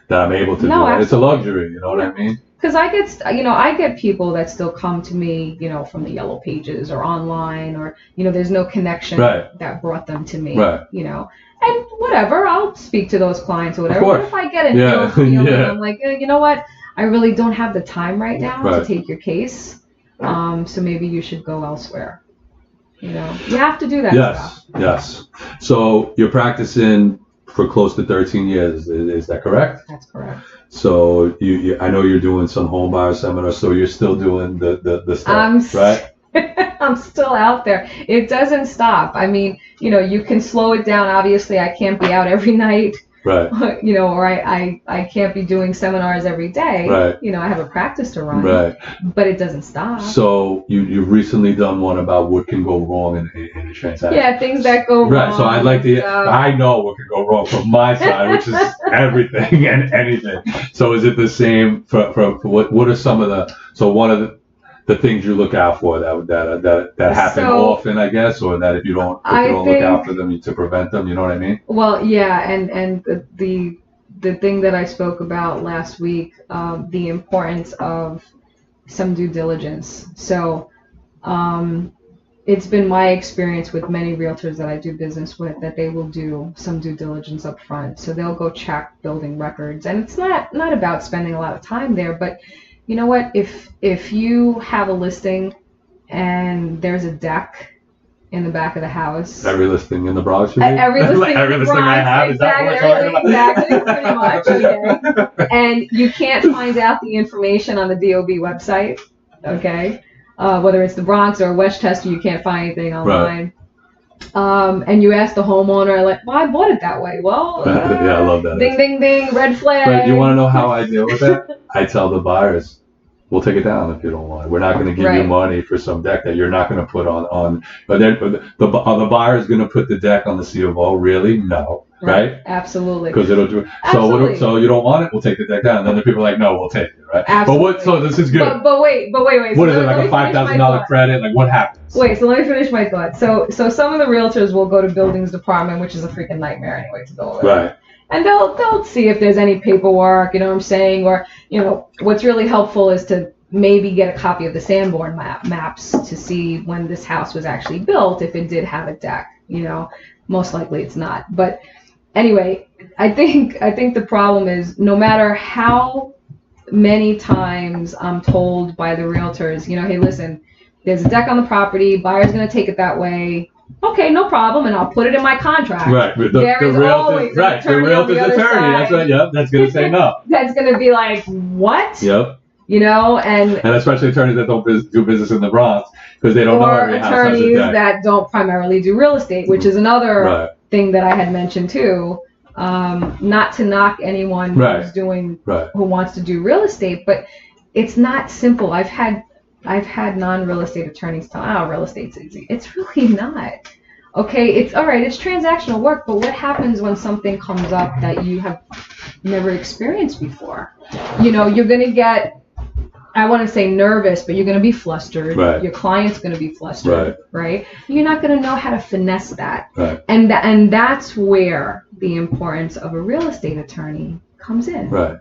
That I'm able to do it. Absolutely. It's a luxury, you know what I mean? Because I get people that still come to me, from the yellow pages or online, or, there's no connection that brought them to me, and whatever, I'll speak to those clients or whatever. But if I get an ill feeling, I'm like, you know what, I really don't have the time right now to take your case. So maybe you should go elsewhere. You have to do that stuff. Yes. So you're practicing for close to 13 years. Is that correct? That's correct. So I know you're doing some home buyer seminars, so you're still doing the stuff, right? I'm still out there. It doesn't stop. I mean, you can slow it down. Obviously, I can't be out every night. Right. Or I can't be doing seminars every day. Right. I have a practice to run. Right. But it doesn't stop. So you've recently done one about what can go wrong in a transaction. Yeah, things that go wrong. Right. So I'd like to. I know what can go wrong from my side, which is everything and anything. So is it the same for what are some of one of the things you look out for that happen often, I guess, or that if you don't look out for them to prevent them, you know what I mean? Well, yeah, and the thing that I spoke about last week, the importance of some due diligence. So, it's been my experience with many realtors that I do business with that they will do some due diligence up front. So they'll go check building records, and it's not about spending a lot of time there, but you know what? If you have a listing and there's a deck in the back of the house. Every listing in the Bronx. Every listing I have. Is that what we're talking about? Exactly, pretty much. Okay. And you can't find out the information on the DOB website. Okay. Whether it's the Bronx or Westchester, you can't find anything online. Right. And you ask the homeowner, like, well, I bought it that way. Well, yeah, I love that. Ding, ding, ding, red flag. But you want to know how I deal with that? I tell the buyers, we'll take it down if you don't want it. We're not going to give you money for some deck that you're not going to put on. But then the buyer is going to put the deck on the C of O. Really? No. Right? Absolutely. Because it'll do it. So you don't want it? We'll take the deck down. And then the people are like, no, we'll take it. Right? Absolutely. But so this is good. But wait. What is it, like a $5,000 credit? Like what happens? Wait, so let me finish my thought. So some of the realtors will go to buildings department, which is a freaking nightmare anyway to go with. Right. And they'll see if there's any paperwork, you know what I'm saying? Or, what's really helpful is to maybe get a copy of the Sanborn maps to see when this house was actually built, if it did have a deck. Most likely it's not. But anyway, I think the problem is no matter how many times I'm told by the realtors, hey, listen, there's a deck on the property, buyer's going to take it that way. Okay, no problem, and I'll put it in my contract. Right. The realtor's attorney. That's right. Yep. That's going to say no. That's going to be like, what? Yep. And especially attorneys that don't do business in the Bronx because they don't know every house has a deck. Or attorneys that don't primarily do real estate, which is another thing that I had mentioned too. Not to knock anyone who's doing who wants to do real estate, but it's not simple. I've had non-real estate attorneys tell, real estate's easy. It's really not. Okay, it's all right. It's transactional work, but what happens when something comes up that you have never experienced before? You're gonna get, I want to say nervous, but you're going to be flustered. Right. Your client's going to be flustered, right? You're not going to know how to finesse that. Right. And that's where the importance of a real estate attorney comes in. Right.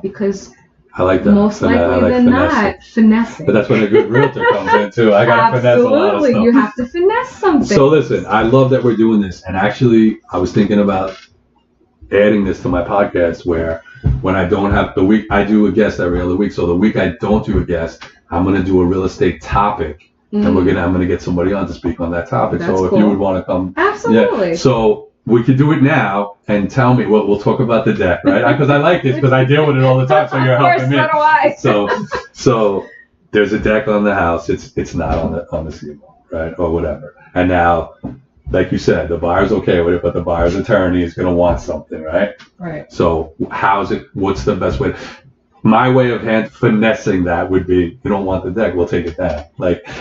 Because I like that. most likely than not, finessing. But that's when a good realtor comes in too. I got to finesse a lot of stuff. You have to finesse something. So listen, I love that we're doing this. And actually, I was thinking about adding this to my podcast where when I don't have the week, I do a guest every other week. So the week I don't do a guest, I'm going to do a real estate topic, and I'm going to get somebody on to speak on that topic. That's so if you would want to come, absolutely. Yeah. So we could do it now and tell me. We'll talk about the deck, right? Because I like this because I deal with it all the time. So you're helping me. So do I. So there's a deck on the house. It's not on the CMO, right, or whatever. And now, like you said, the buyer's okay with it, but the buyer's attorney is going to want something, right? Right. So what's the best way? My way of finessing that would be, you don't want the deck, we'll take it down.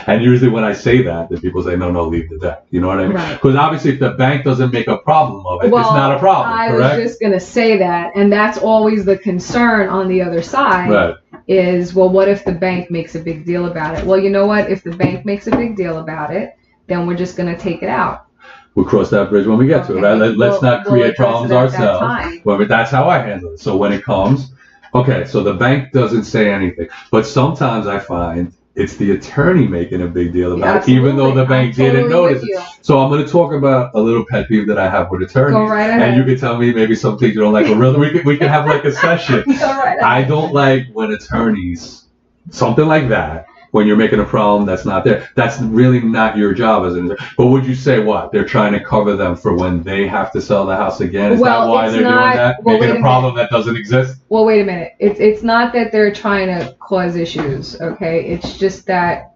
And usually when I say that, the people say, no, leave the deck. You know what I mean? Because obviously if the bank doesn't make a problem of it, it's not a problem, correct? I was just going to say that, and that's always the concern on the other side. Right. Is, well, what if the bank makes a big deal about it? Well, you know what? If the bank makes a big deal about it, then we're just going to take it out. We'll cross that bridge when we get to it, right? Let's not create problems ourselves. But that's how I handle it. So when it comes, okay, so the bank doesn't say anything. But sometimes I find it's the attorney making a big deal about it, even though the bank didn't notice it. So I'm going to talk about a little pet peeve that I have with attorneys. Go right ahead. And you can tell me maybe some things you don't like. But really, we can have like a session. Go right ahead. I don't like when attorneys, something like that, when you're making a problem that's not there. That's really not your job as an attorney. But would you say what? They're trying to cover them for when they have to sell the house again? Is that why they're doing that? Making a problem that doesn't exist? Well, wait a minute. It's not that they're trying to cause issues, okay? It's just that,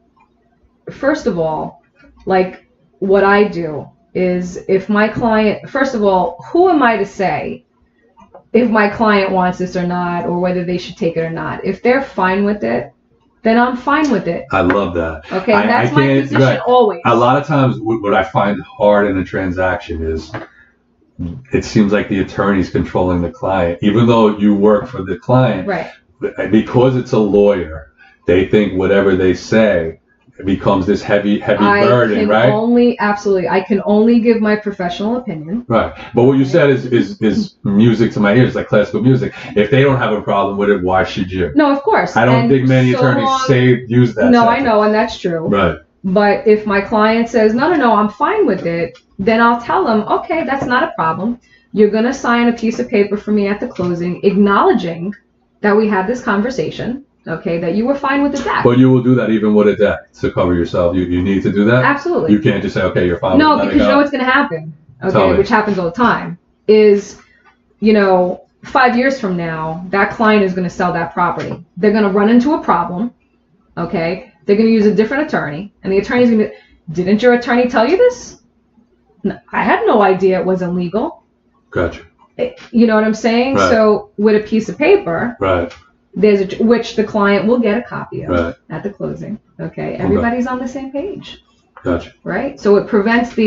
first of all, like what I do is if my client, first of all, who am I to say if my client wants this or not, or whether they should take it or not? If they're fine with it, then I'm fine with it. I love that. Okay, that's my position always. A lot of times what I find hard in a transaction is it seems like the attorney's controlling the client, even though you work for the client. Right. Because it's a lawyer, they think whatever they say becomes this heavy burden, right? I can only give my professional opinion. Right. But what you said is music to my ears, like classical music. If they don't have a problem with it, why should you? No, of course. I don't think many attorneys use that. No, I know, and that's true. Right. But if my client says, no, I'm fine with it, then I'll tell them, okay, that's not a problem. You're going to sign a piece of paper for me at the closing acknowledging that we had this conversation. Okay, that you were fine with the deck. But you will do that even with a deck to cover yourself. You need to do that? Absolutely. You can't just say, okay, you're fine with it. No, because you know what's going to happen, okay, which happens all the time, is, 5 years from now, that client is going to sell that property. They're going to run into a problem, okay? They're going to use a different attorney, and the attorney's going to be, didn't your attorney tell you this? No, I had no idea it was illegal. Gotcha. You know what I'm saying? Right. So with a piece of paper, right, which the client will get a copy of right. at the closing. Okay, everybody's on the same page. Gotcha. Right, so it prevents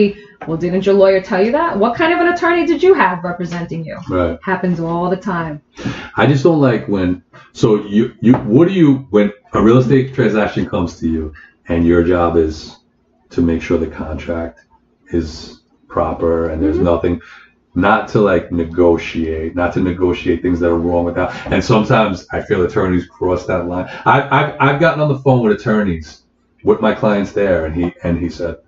well, didn't your lawyer tell you that? What kind of an attorney did you have representing you? Right. Happens all the time. I just don't like when. So when a real estate transaction comes to you and your job is to make sure the contract is proper and there's nothing. Not to negotiate things that are wrong with that. And sometimes I feel attorneys cross that line. I've gotten on the phone with attorneys with my clients there, and he said,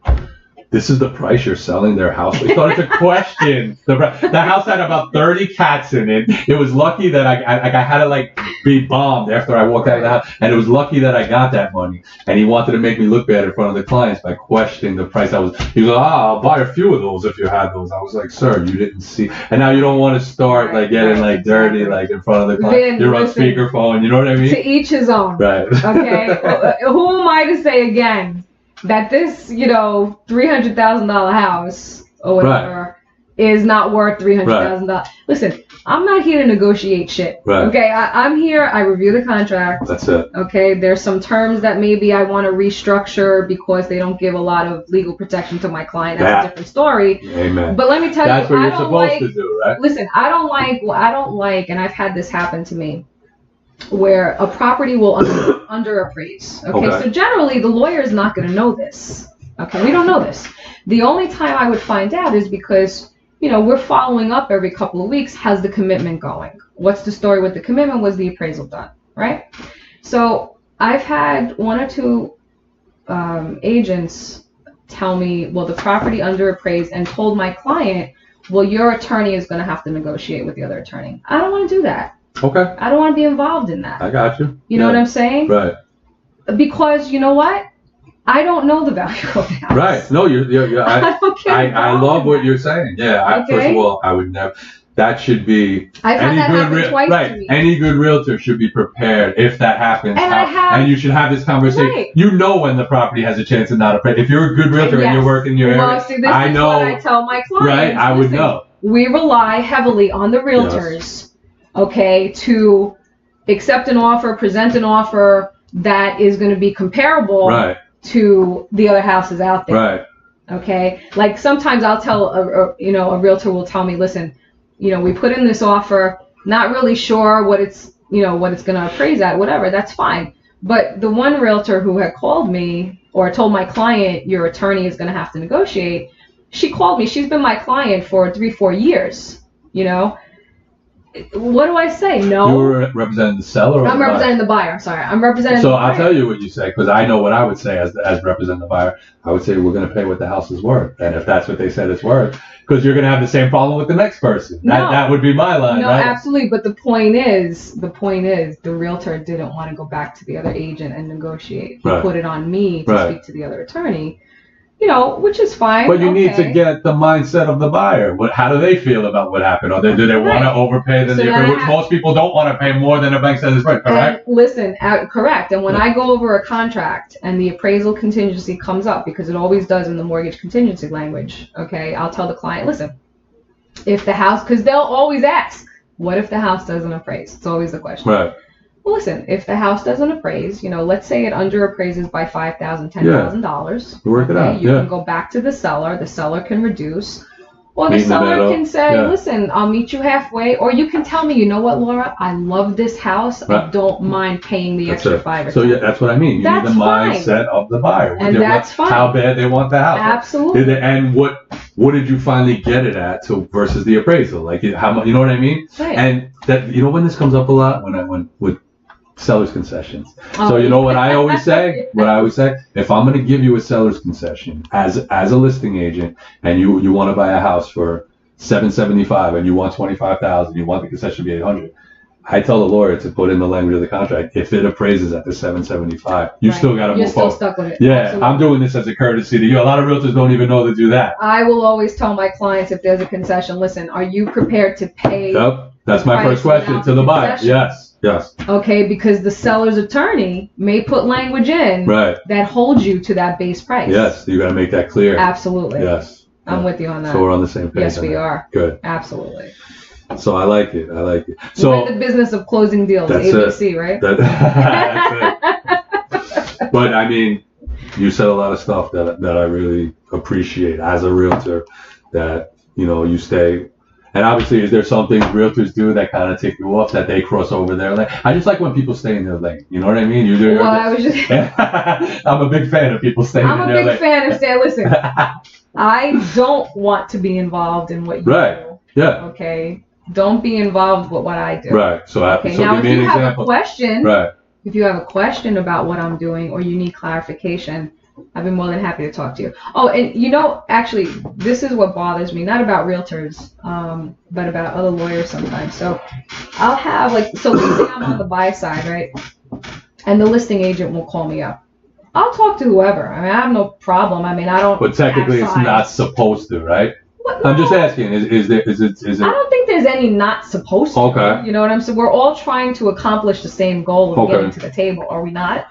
"This is the price you're selling their house." We started to question the house had about 30 cats in it. It was lucky that I had to be bombed after I walked out of the house, and it was lucky that I got that money. And he wanted to make me look bad in front of the clients by questioning the price. He was like, I'll buy a few of those if you had those. I was like, sir, you didn't see. And now you don't want to start getting dirty in front of the client. You're on speakerphone. You know what I mean? To each his own. Right. Okay. Who am I to say again that this $300,000 house or whatever is not worth $300,000? Right. Listen, I'm not here to negotiate shit. Right. Okay, I'm here. I review the contract. That's it. Okay, there's some terms that maybe I want to restructure because they don't give a lot of legal protection to my client. That's a different story. Amen. But let me tell that's you, what you're supposed to do, right? Listen, I don't like, and I've had this happen to me, where a property will underappraise. Okay, so generally the lawyer is not going to know this. Okay, we don't know this. The only time I would find out is because we're following up every couple of weeks. How's the commitment going? What's the story with the commitment? Was the appraisal done? Right? So I've had one or two agents tell me, well, the property underappraised, and told my client, well, your attorney is going to have to negotiate with the other attorney. I don't want to do that. Okay. I don't want to be involved in that. I got you. You know what I'm saying? Right. Because you know what? I don't know the value of the house. Right. No, I love what you're saying. Yeah. First of all, I would never. That should be. I've had that happen twice to me. Any good realtor should be prepared if that happens. And you should have this conversation. Right. You know when the property has a chance of not appraising. If you're a good realtor and you're working in your area, see, this is what I tell my clients. Right. I would know. We rely heavily on the realtors, to accept an offer, present an offer that is going to be comparable to the other houses out there. Right. Okay. Like sometimes I'll tell a realtor will tell me, listen, we put in this offer, not really sure what it's going to appraise at, whatever. That's fine. But the one realtor who had called me or told my client, your attorney is going to have to negotiate. She called me. She's been my client for 3-4 years, What do I say? No. You were representing the seller or I'm the buyer? representing the buyer. I'm sorry. I'm representing So the buyer. I'll tell you what you say, because I know what I would say as representing the buyer. I would say we're going to pay what the house is worth. And if that's what they said it's worth, because you're going to have the same problem with the next person. That would be my line, no, right? absolutely. But the point is, the realtor didn't want to go back to the other agent and negotiate. He put it on me to speak to the other attorney. You know, which is fine. But you need to get the mindset of the buyer. How do they feel about what happened? Do they want to overpay than which most people don't want to pay more than a bank says is right, correct? And listen, correct. And when I go over a contract and the appraisal contingency comes up, because it always does in the mortgage contingency language, okay, I'll tell the client, listen, if the house, because they'll always ask, what if the house doesn't appraise? It's always the question. Right. Well, listen, if the house doesn't appraise, you know, let's say it underappraises by $5,000, $10,000. Work it out. You can go back to the seller can reduce. Or the Meeting seller can say, listen, I'll meet you halfway. Or you can tell me, you know what, Laura, I love this house. I don't mind paying the extra $5 or $10. So that's what I mean. You need the mindset of the buyer. And that's fine. How bad they want the house. Absolutely. And what did you finally get it at versus the appraisal? Like how much, you know what I mean? Right. And that, you know, when this comes up a lot, when with seller's concessions. So you know what I always say? If I'm going to give you a seller's concession as a listing agent, and you want to buy a house for $775 and you want $25,000, you want the concession to be $800. I tell the lawyer to put in the language of the contract. If it appraises at the $775, you still got to move forward. You're still stuck with it. Yeah, absolutely. I'm doing this as a courtesy to you. A lot of realtors don't even know to do that. I will always tell my clients, if there's a concession, listen, are you prepared to pay? Yep, that's my first question to the buyer. Yes. Okay, because the seller's attorney may put language in that holds you to that base price. Yes, you got to make that clear. Absolutely. Yes. I'm with you on that. So we're on the same page. Yes, we are. Good. Absolutely. So I like it. So we're in the business of closing deals. ABC, right? That's it. But I mean, you said a lot of stuff that I really appreciate as a realtor. That you stay. And obviously, is there some things realtors do that kind of take you off, that they cross over their lane? I just like when people stay in their lane. You know what I mean? I'm a big fan of people staying in their lane. I'm a big fan of saying, listen, I don't want to be involved in what you do. Yeah. Okay? Don't be involved with what I do. Right. So now, if you have a question, if you have a question about what I'm doing or you need clarification, I'd be more than happy to talk to you. Oh, and actually, this is what bothers me, not about realtors, but about other lawyers sometimes. So I'll have let's say I'm on the buy side, right? And the listing agent will call me up. I'll talk to whoever. I mean, I have no problem. I mean, I don't. But technically, it's not supposed to, right? What, no. I'm just asking. Is it? I don't think there's any not supposed to. Okay. You know what I'm saying? We're all trying to accomplish the same goal of getting to the table, are we not?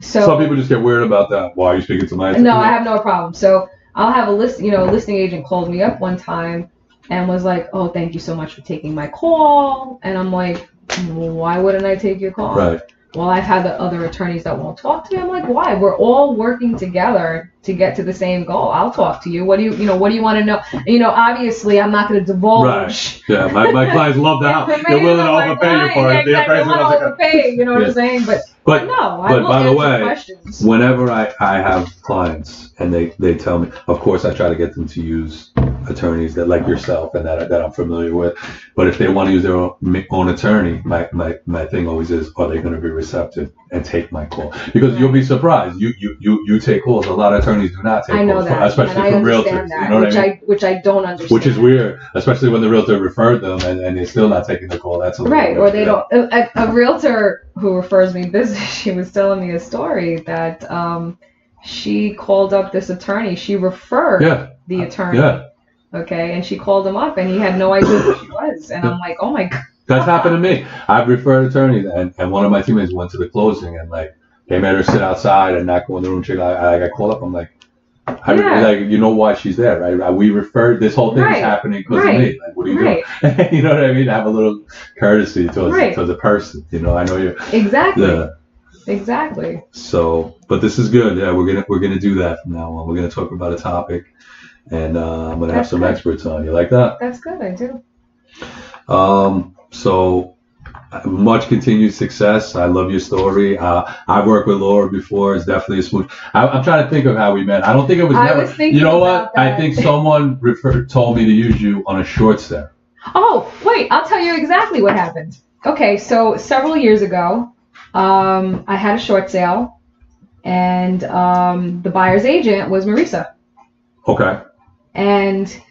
So some people just get weird about that. Why are you speaking to my? No, I have no problem. So I'll have a listing agent called me up one time and was like, "Oh, thank you so much for taking my call." And I'm like, "Why wouldn't I take your call?" Right. Well, I've had the other attorneys that won't talk to me. I'm like, why? We're all working together to get to the same goal. I'll talk to you. What do you want to know? Obviously, I'm not going to divulge. Right. Yeah, my clients love that. They're willing to overpay you for it. They want to overpay. You know what I'm saying? But no, I will answer questions. Whenever I have clients and they tell me, of course, I try to get them to use attorneys that like yourself and that I'm familiar with. But if they want to use their own attorney, my thing always is, are they going to be receptive and take my call? Because you'll be surprised. You take calls. A lot of attorneys do not take calls. I know that, especially from realtors. That, you know what I mean? Which I don't understand. Which is weird, especially when the realtor referred them and they're still not taking the call. That's right. Or they don't. A realtor who refers me business, she was telling me a story that she called up this attorney. She referred the attorney. Yeah. Okay, and she called him up, and he had no idea who she was. And I'm like, oh my God. That's happened to me. I've referred attorneys, and one of my teammates went to the closing, and they made her sit outside and not go in the room. I got called up. I'm like, you know why she's there, right? We referred. This whole thing is happening because of me. Like, what are you doing? You know what I mean? Have a little courtesy towards a person. I know you. Exactly. Yeah. Exactly. So, but this is good. Yeah, we're gonna do that from now on. We're gonna talk about a topic. And I'm going to have some experts on. You like that? That's good. I do. So much continued success. I love your story. I've worked with Laura before. It's definitely a smooth. I'm trying to think of how we met. I don't think it was never. You know what? I think someone told me to use you on a short step. Oh, wait, I'll tell you exactly what happened. Okay, so several years ago, I had a short sale, and the buyer's agent was Marisa. Okay. And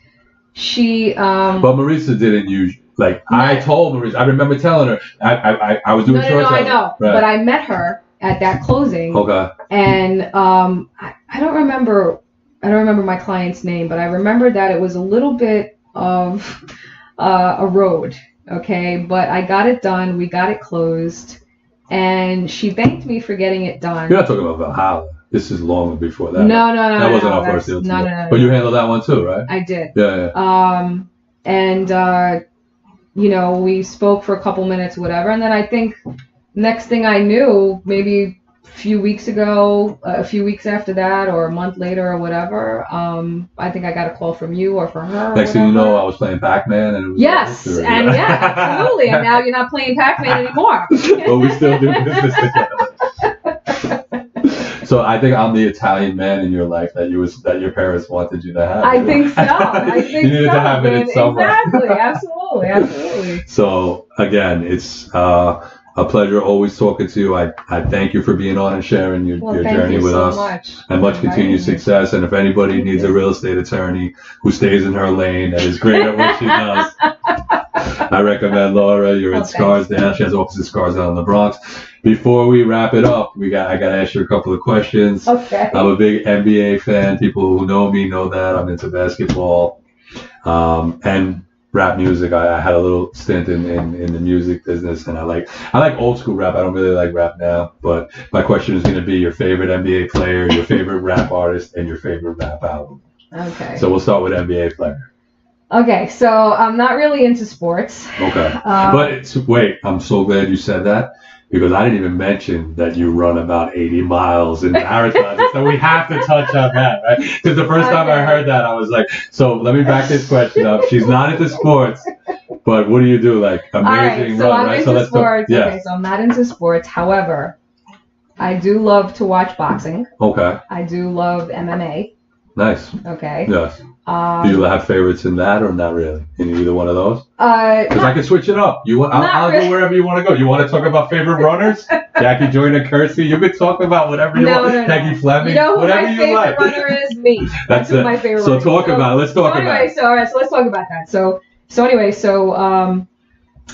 she. But Marisa didn't use, like, No. I told Marisa, I remember telling her, I was doing short No, I sales. know. Right. But I met her at that closing. Okay. And I don't remember my client's name, but I remember that it was a little bit of a road, okay? But I got it done. We got it closed. And she thanked me for getting it done. You're not talking about Valhalla. This is long before that. No. That wasn't our first deal. No. But you handled that one too, right? I did. Yeah. And you know, we spoke for a couple minutes, whatever. And then I think next thing I knew, maybe a few weeks after that, or a month later or whatever, I think I got a call from you or from her. Next thing you know, I was playing Pac-Man, and it was yes, and yeah, absolutely. And now you're not playing Pac-Man anymore. But we still do business together. So I think I'm the Italian man in your life that your parents wanted you to have. I think so. I think you needed to have it in somewhere. Exactly. Absolutely. So again, it's a pleasure always talking to you. I thank you for being on and sharing your journey with us. Much. And much continued success. And if anybody needs a real estate attorney who stays in her lane and is great at what she does, I recommend Laura. You're in Scarsdale. She has offices in Scarsdale in the Bronx. Before we wrap it up, I got to ask you a couple of questions. Okay. I'm a big NBA fan. People who know me know that. I'm into basketball and rap music. I had a little stint in the music business, and I like old school rap. I don't really like rap now. But my question is going to be your favorite NBA player, your favorite rap artist, and your favorite rap album. Okay. So we'll start with NBA player. Okay, so I'm not really into sports. Okay. Wait, I'm so glad you said that, because I didn't even mention that you run about 80 miles in marathons. So we have to touch on that, right? Because the first time I heard that, I was like, so let me back this question up. She's not into sports, but what do you do? Like, amazing so run, I'm right? into sports. Yeah. Okay, so I'm not into sports. However, I do love to watch boxing. Okay. I do love MMA. Nice. Okay. Yes. Do you have favorites in that, or not really? In either one of those? Because I can switch it up. I'll go wherever you want to go. You want to talk about favorite runners? Jackie Joyner Kersey? You can talk about whatever you want. No. Peggy Fleming? You know who whatever my you favorite like. runner is? Me. That's who it. my favorite So runner talk about it. Let's talk about it. So let's talk about that. So anyway,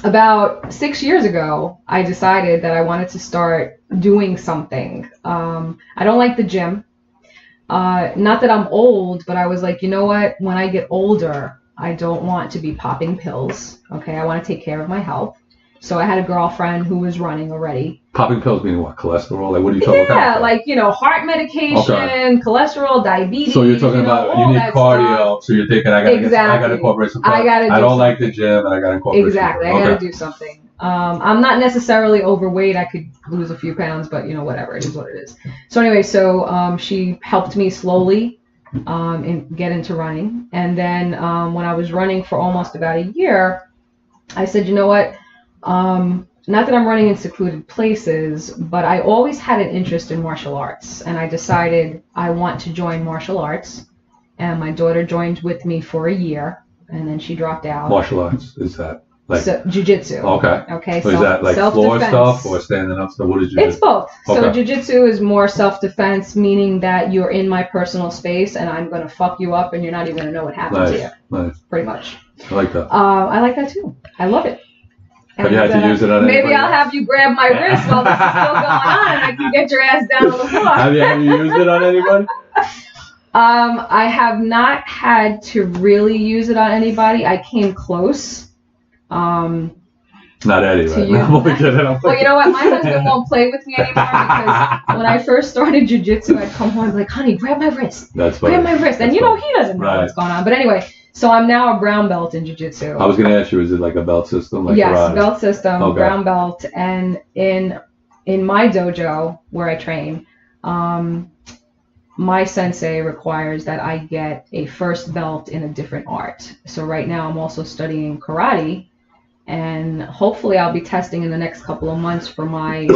about 6 years ago, I decided that I wanted to start doing something. I don't like the gym. Not that I'm old, but I was like, you know what? When I get older, I don't want to be popping pills. Okay, I want to take care of my health. So I had a girlfriend who was running already. Popping pills meaning what? Cholesterol? Like, what are you talking about? Yeah, like, heart medication, cholesterol, diabetes. So you're talking about you need cardio. So you're thinking I gotta incorporate some cardio. I don't like the gym, and I gotta incorporate. Exactly, I gotta do something. I'm not necessarily overweight. I could lose a few pounds, but whatever. It is what it is. So anyway, she helped me slowly and get into running. And then when I was running for almost about a year, I said, you know what? Not that I'm running in secluded places, but I always had an interest in martial arts. And I decided I want to join martial arts. And my daughter joined with me for a year, and then she dropped out. Martial arts, is that? Like, jiu-jitsu. Okay. So is that like floor stuff or standing up stuff? What did you do? It's both. Okay. So jiu-jitsu is more self-defense, meaning that you're in my personal space and I'm going to fuck you up and you're not even going to know what happened to you. Nice. Pretty much. I like that. I like that too. I love it. Have you had to use it on anybody? Maybe I'll have you grab my wrist while this is still going on and I can get your ass down on the floor. Have you used it on anybody? I have not had to really use it on anybody. I came close. Not Eddie, right? Well, you know what? My husband won't play with me anymore because when I first started jiu-jitsu, I'd come home and be like, honey, grab my wrist. That's funny. Grab my wrist. And he doesn't know what's going on. But anyway, so I'm now a brown belt in jiu-jitsu. I was going to ask you, is it like a belt system? Like yes, belt system, brown belt. And in my dojo where I train, my sensei requires that I get a first belt in a different art. So right now I'm also studying karate, and hopefully I'll be testing in the next couple of months for my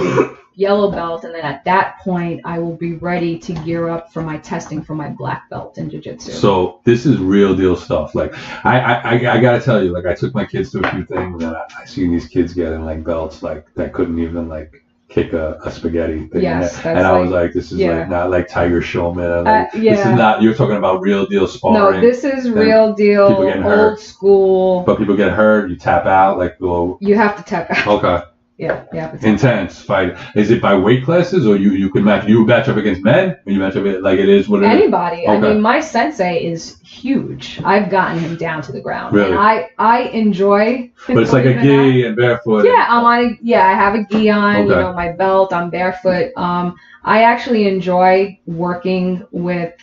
yellow belt, and then at that point, I will be ready to gear up for my testing for my black belt in jiu-jitsu. So this is real deal stuff. Like I gotta tell you, like I took my kids to a few things, and I seen these kids getting like belts like that couldn't even like kick a spaghetti thing. Yes, and I was like, this is like not like Tiger Showman. Like, yeah. This is not. You're talking about real deal sparring. No, this is real deal, people getting old hurt. school. But people get hurt. You tap out. Like go. You have to tap out. Okay. Yeah. Intense fight. Is it by weight classes, or you can match? You match up against men, or you match up like it is what it Anybody. is? Okay. I mean, my sensei is huge. I've gotten him down to the ground. Really? And I enjoy. But it's like a gi and barefoot. Yeah, I have a gi on. Okay. You know, my belt. I'm barefoot. I actually enjoy working with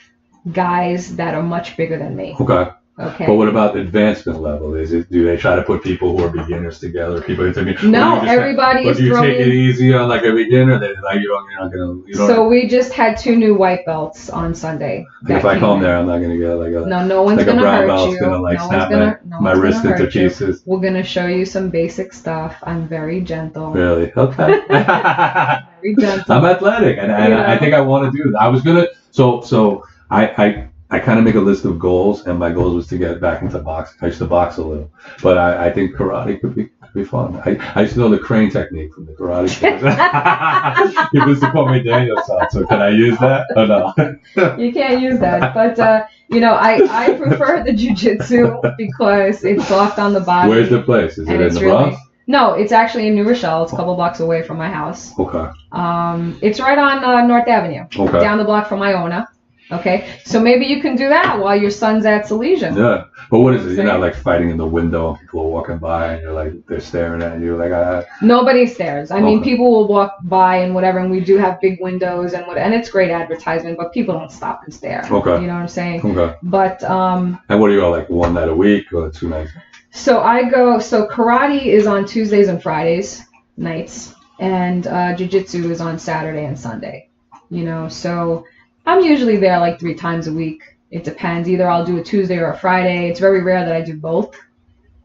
guys that are much bigger than me. Okay. Okay. But what about the advancement level? Do they try to put people who are beginners together? People intermediate? No, everybody is throwing. Do you take it throwing. easy on like a beginner? That like you're not gonna. So we just had 2 new white belts on Sunday. Like if I come there, I'm not gonna get like a. No one's like gonna a brown hurt belt's you. gonna like No snap one's my wrist gonna into hurt you. pieces. We're gonna show you some basic stuff. I'm very gentle. Really? Okay. Very gentle. I'm athletic, and I think I want to do that. I was gonna. So I kind of make a list of goals, and my goals was to get back into boxing. I used to box a little, but I think karate could be fun. I used to know the crane technique from the karate kids. You used to put my Daniels on, so can I use that or no? You can't use that, but I prefer the jiu-jitsu because it's soft on the body. Where's the place? Is it in the Bronx? No, it's actually in New Rochelle. It's a couple blocks away from my house. Okay. It's right on North Avenue. Okay. Down the block from Iona. Okay, so maybe you can do that while your son's at Salesian. Yeah, but what is it? You're not like fighting in the window and people are walking by and you're like, they're staring at you. Like Nobody stares. I mean, people will walk by and whatever, and we do have big windows and it's great advertisement, but people don't stop and stare. Okay. You know what I'm saying? Okay. But and what do you go like 1 night a week or 2 nights? So karate is on Tuesdays and Fridays nights, and jiu-jitsu is on Saturday and Sunday. You know, so I'm usually there like 3 times a week. It depends. Either I'll do a Tuesday or a Friday. It's very rare that I do both.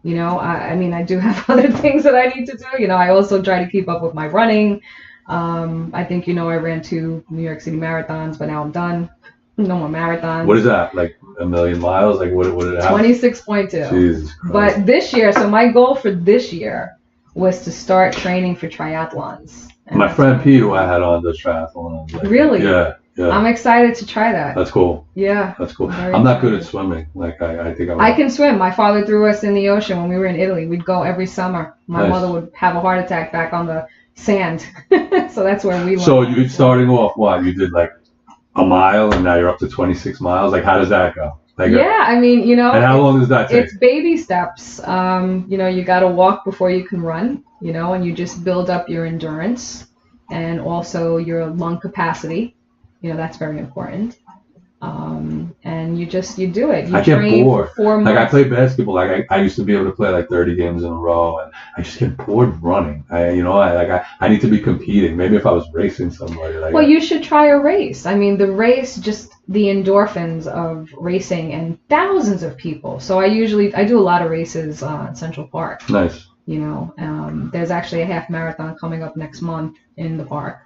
You know, I mean, I do have other things that I need to do. You know, I also try to keep up with my running. I think, I ran 2 New York City marathons, but now I'm done. No more marathons. What is that? Like 1,000,000 miles? Like what did it have? 26.2. Jesus Christ. But this year, so my goal for this year was to start training for triathlons. My friend Pete, who I had on the triathlon. Like, really? Yeah. I'm excited to try that. That's cool. Yeah. That's cool. I'm not good at swimming. Like I think I can swim. My father threw us in the ocean when we were in Italy. We'd go every summer. My mother would have a heart attack back on the sand. So that's where we learned. So you starting off what? You did like a mile and now you're up to 26 miles. Like how does that go? Like I mean, And how long does that take? It's baby steps. You got to walk before you can run, and you just build up your endurance and also your lung capacity. That's very important. And you do it. I get bored. For 4 months. Like I play basketball. Like I used to be able to play like 30 games in a row, and I just get bored running. I need to be competing. Maybe if I was racing somebody. Well, you should try a race. I mean, the race, just the endorphins of racing and thousands of people. So I do a lot of races at Central Park. Nice. There's actually a half marathon coming up next month in the park.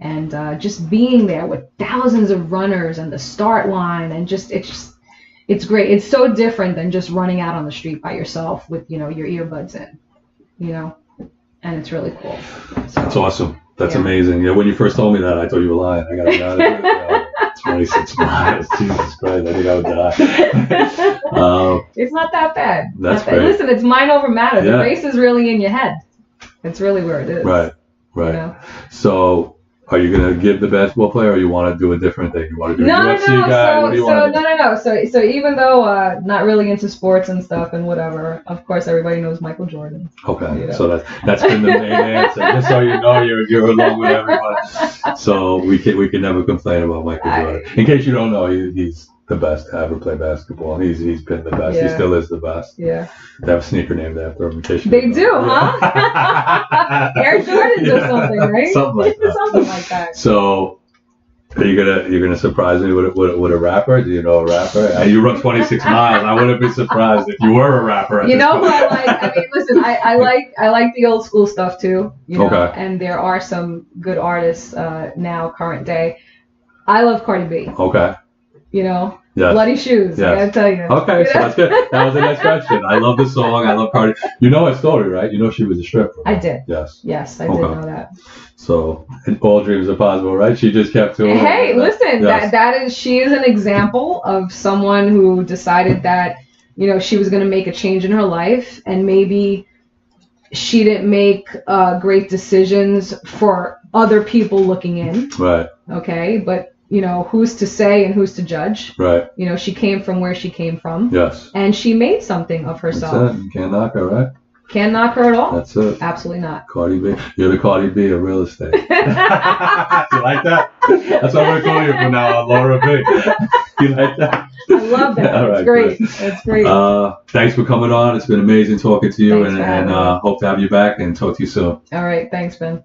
And just being there with thousands of runners and the start line and it's great. It's so different than just running out on the street by yourself with, your earbuds in, and it's really cool. So, that's awesome. That's amazing. Yeah, when you first told me that, I thought you were lying. I got it down to 26 miles. Jesus Christ, I think I would die. It's not that bad. That's great. Listen, it's mind over matter. Yeah. The race is really in your head. It's really where it is. Right. So, are you going to give the basketball player, or you want to do a different thing? You want to do a UFC guy? What do you want to do? No. So even though not really into sports and stuff and whatever, of course everybody knows Michael Jordan. Okay, so that's been the main answer. Just so you know, you're along with everybody. So we can never complain about Michael Jordan. In case you don't know, he's the best to ever play basketball. He's been the best. Yeah. He still is the best. Yeah. They have a sneaker named after him. In case you They do, know. huh? Air Jordans or something, right? Something like that. Something like that. So, Are you're gonna surprise me with a rapper? Do you know a rapper? You run 26 miles. I wouldn't be surprised if you were a rapper. You know who I like? I mean, listen, I like the old school stuff too. You know, Okay. and there are some good artists now, current day. I love Cardi B. Okay. You know, Yes. Bloody Shoes. Yes. I gotta tell you. Okay, You so know? that's good. That was the next question. I love the song. I love Cardi. You know her story, right? You know she was a stripper. I did. Yes. Yes, I did Okay. know that. So all dreams are possible, right? She just kept to it. Hey, listen, Yes. she is an example of someone who decided that, you know, she was going to make a change in her life, and maybe she didn't make great decisions for other people looking in. Right. Okay, but you know, who's to say and who's to judge? Right. You know, she came from where she came from. Yes. And she made something of herself. That's it. You can't knock her, right? Can't knock her at all. That's it. Absolutely not. Cardi B. You're the Cardi B of real estate. You like that? That's what I'm going to call you from now on, Laura B. You like that? I love that. All That's right, great. good. That's great. Thanks for coming on. It's been amazing talking to you, Thanks for and having me. hope to have you back and talk to you soon. All right. Thanks, Ben.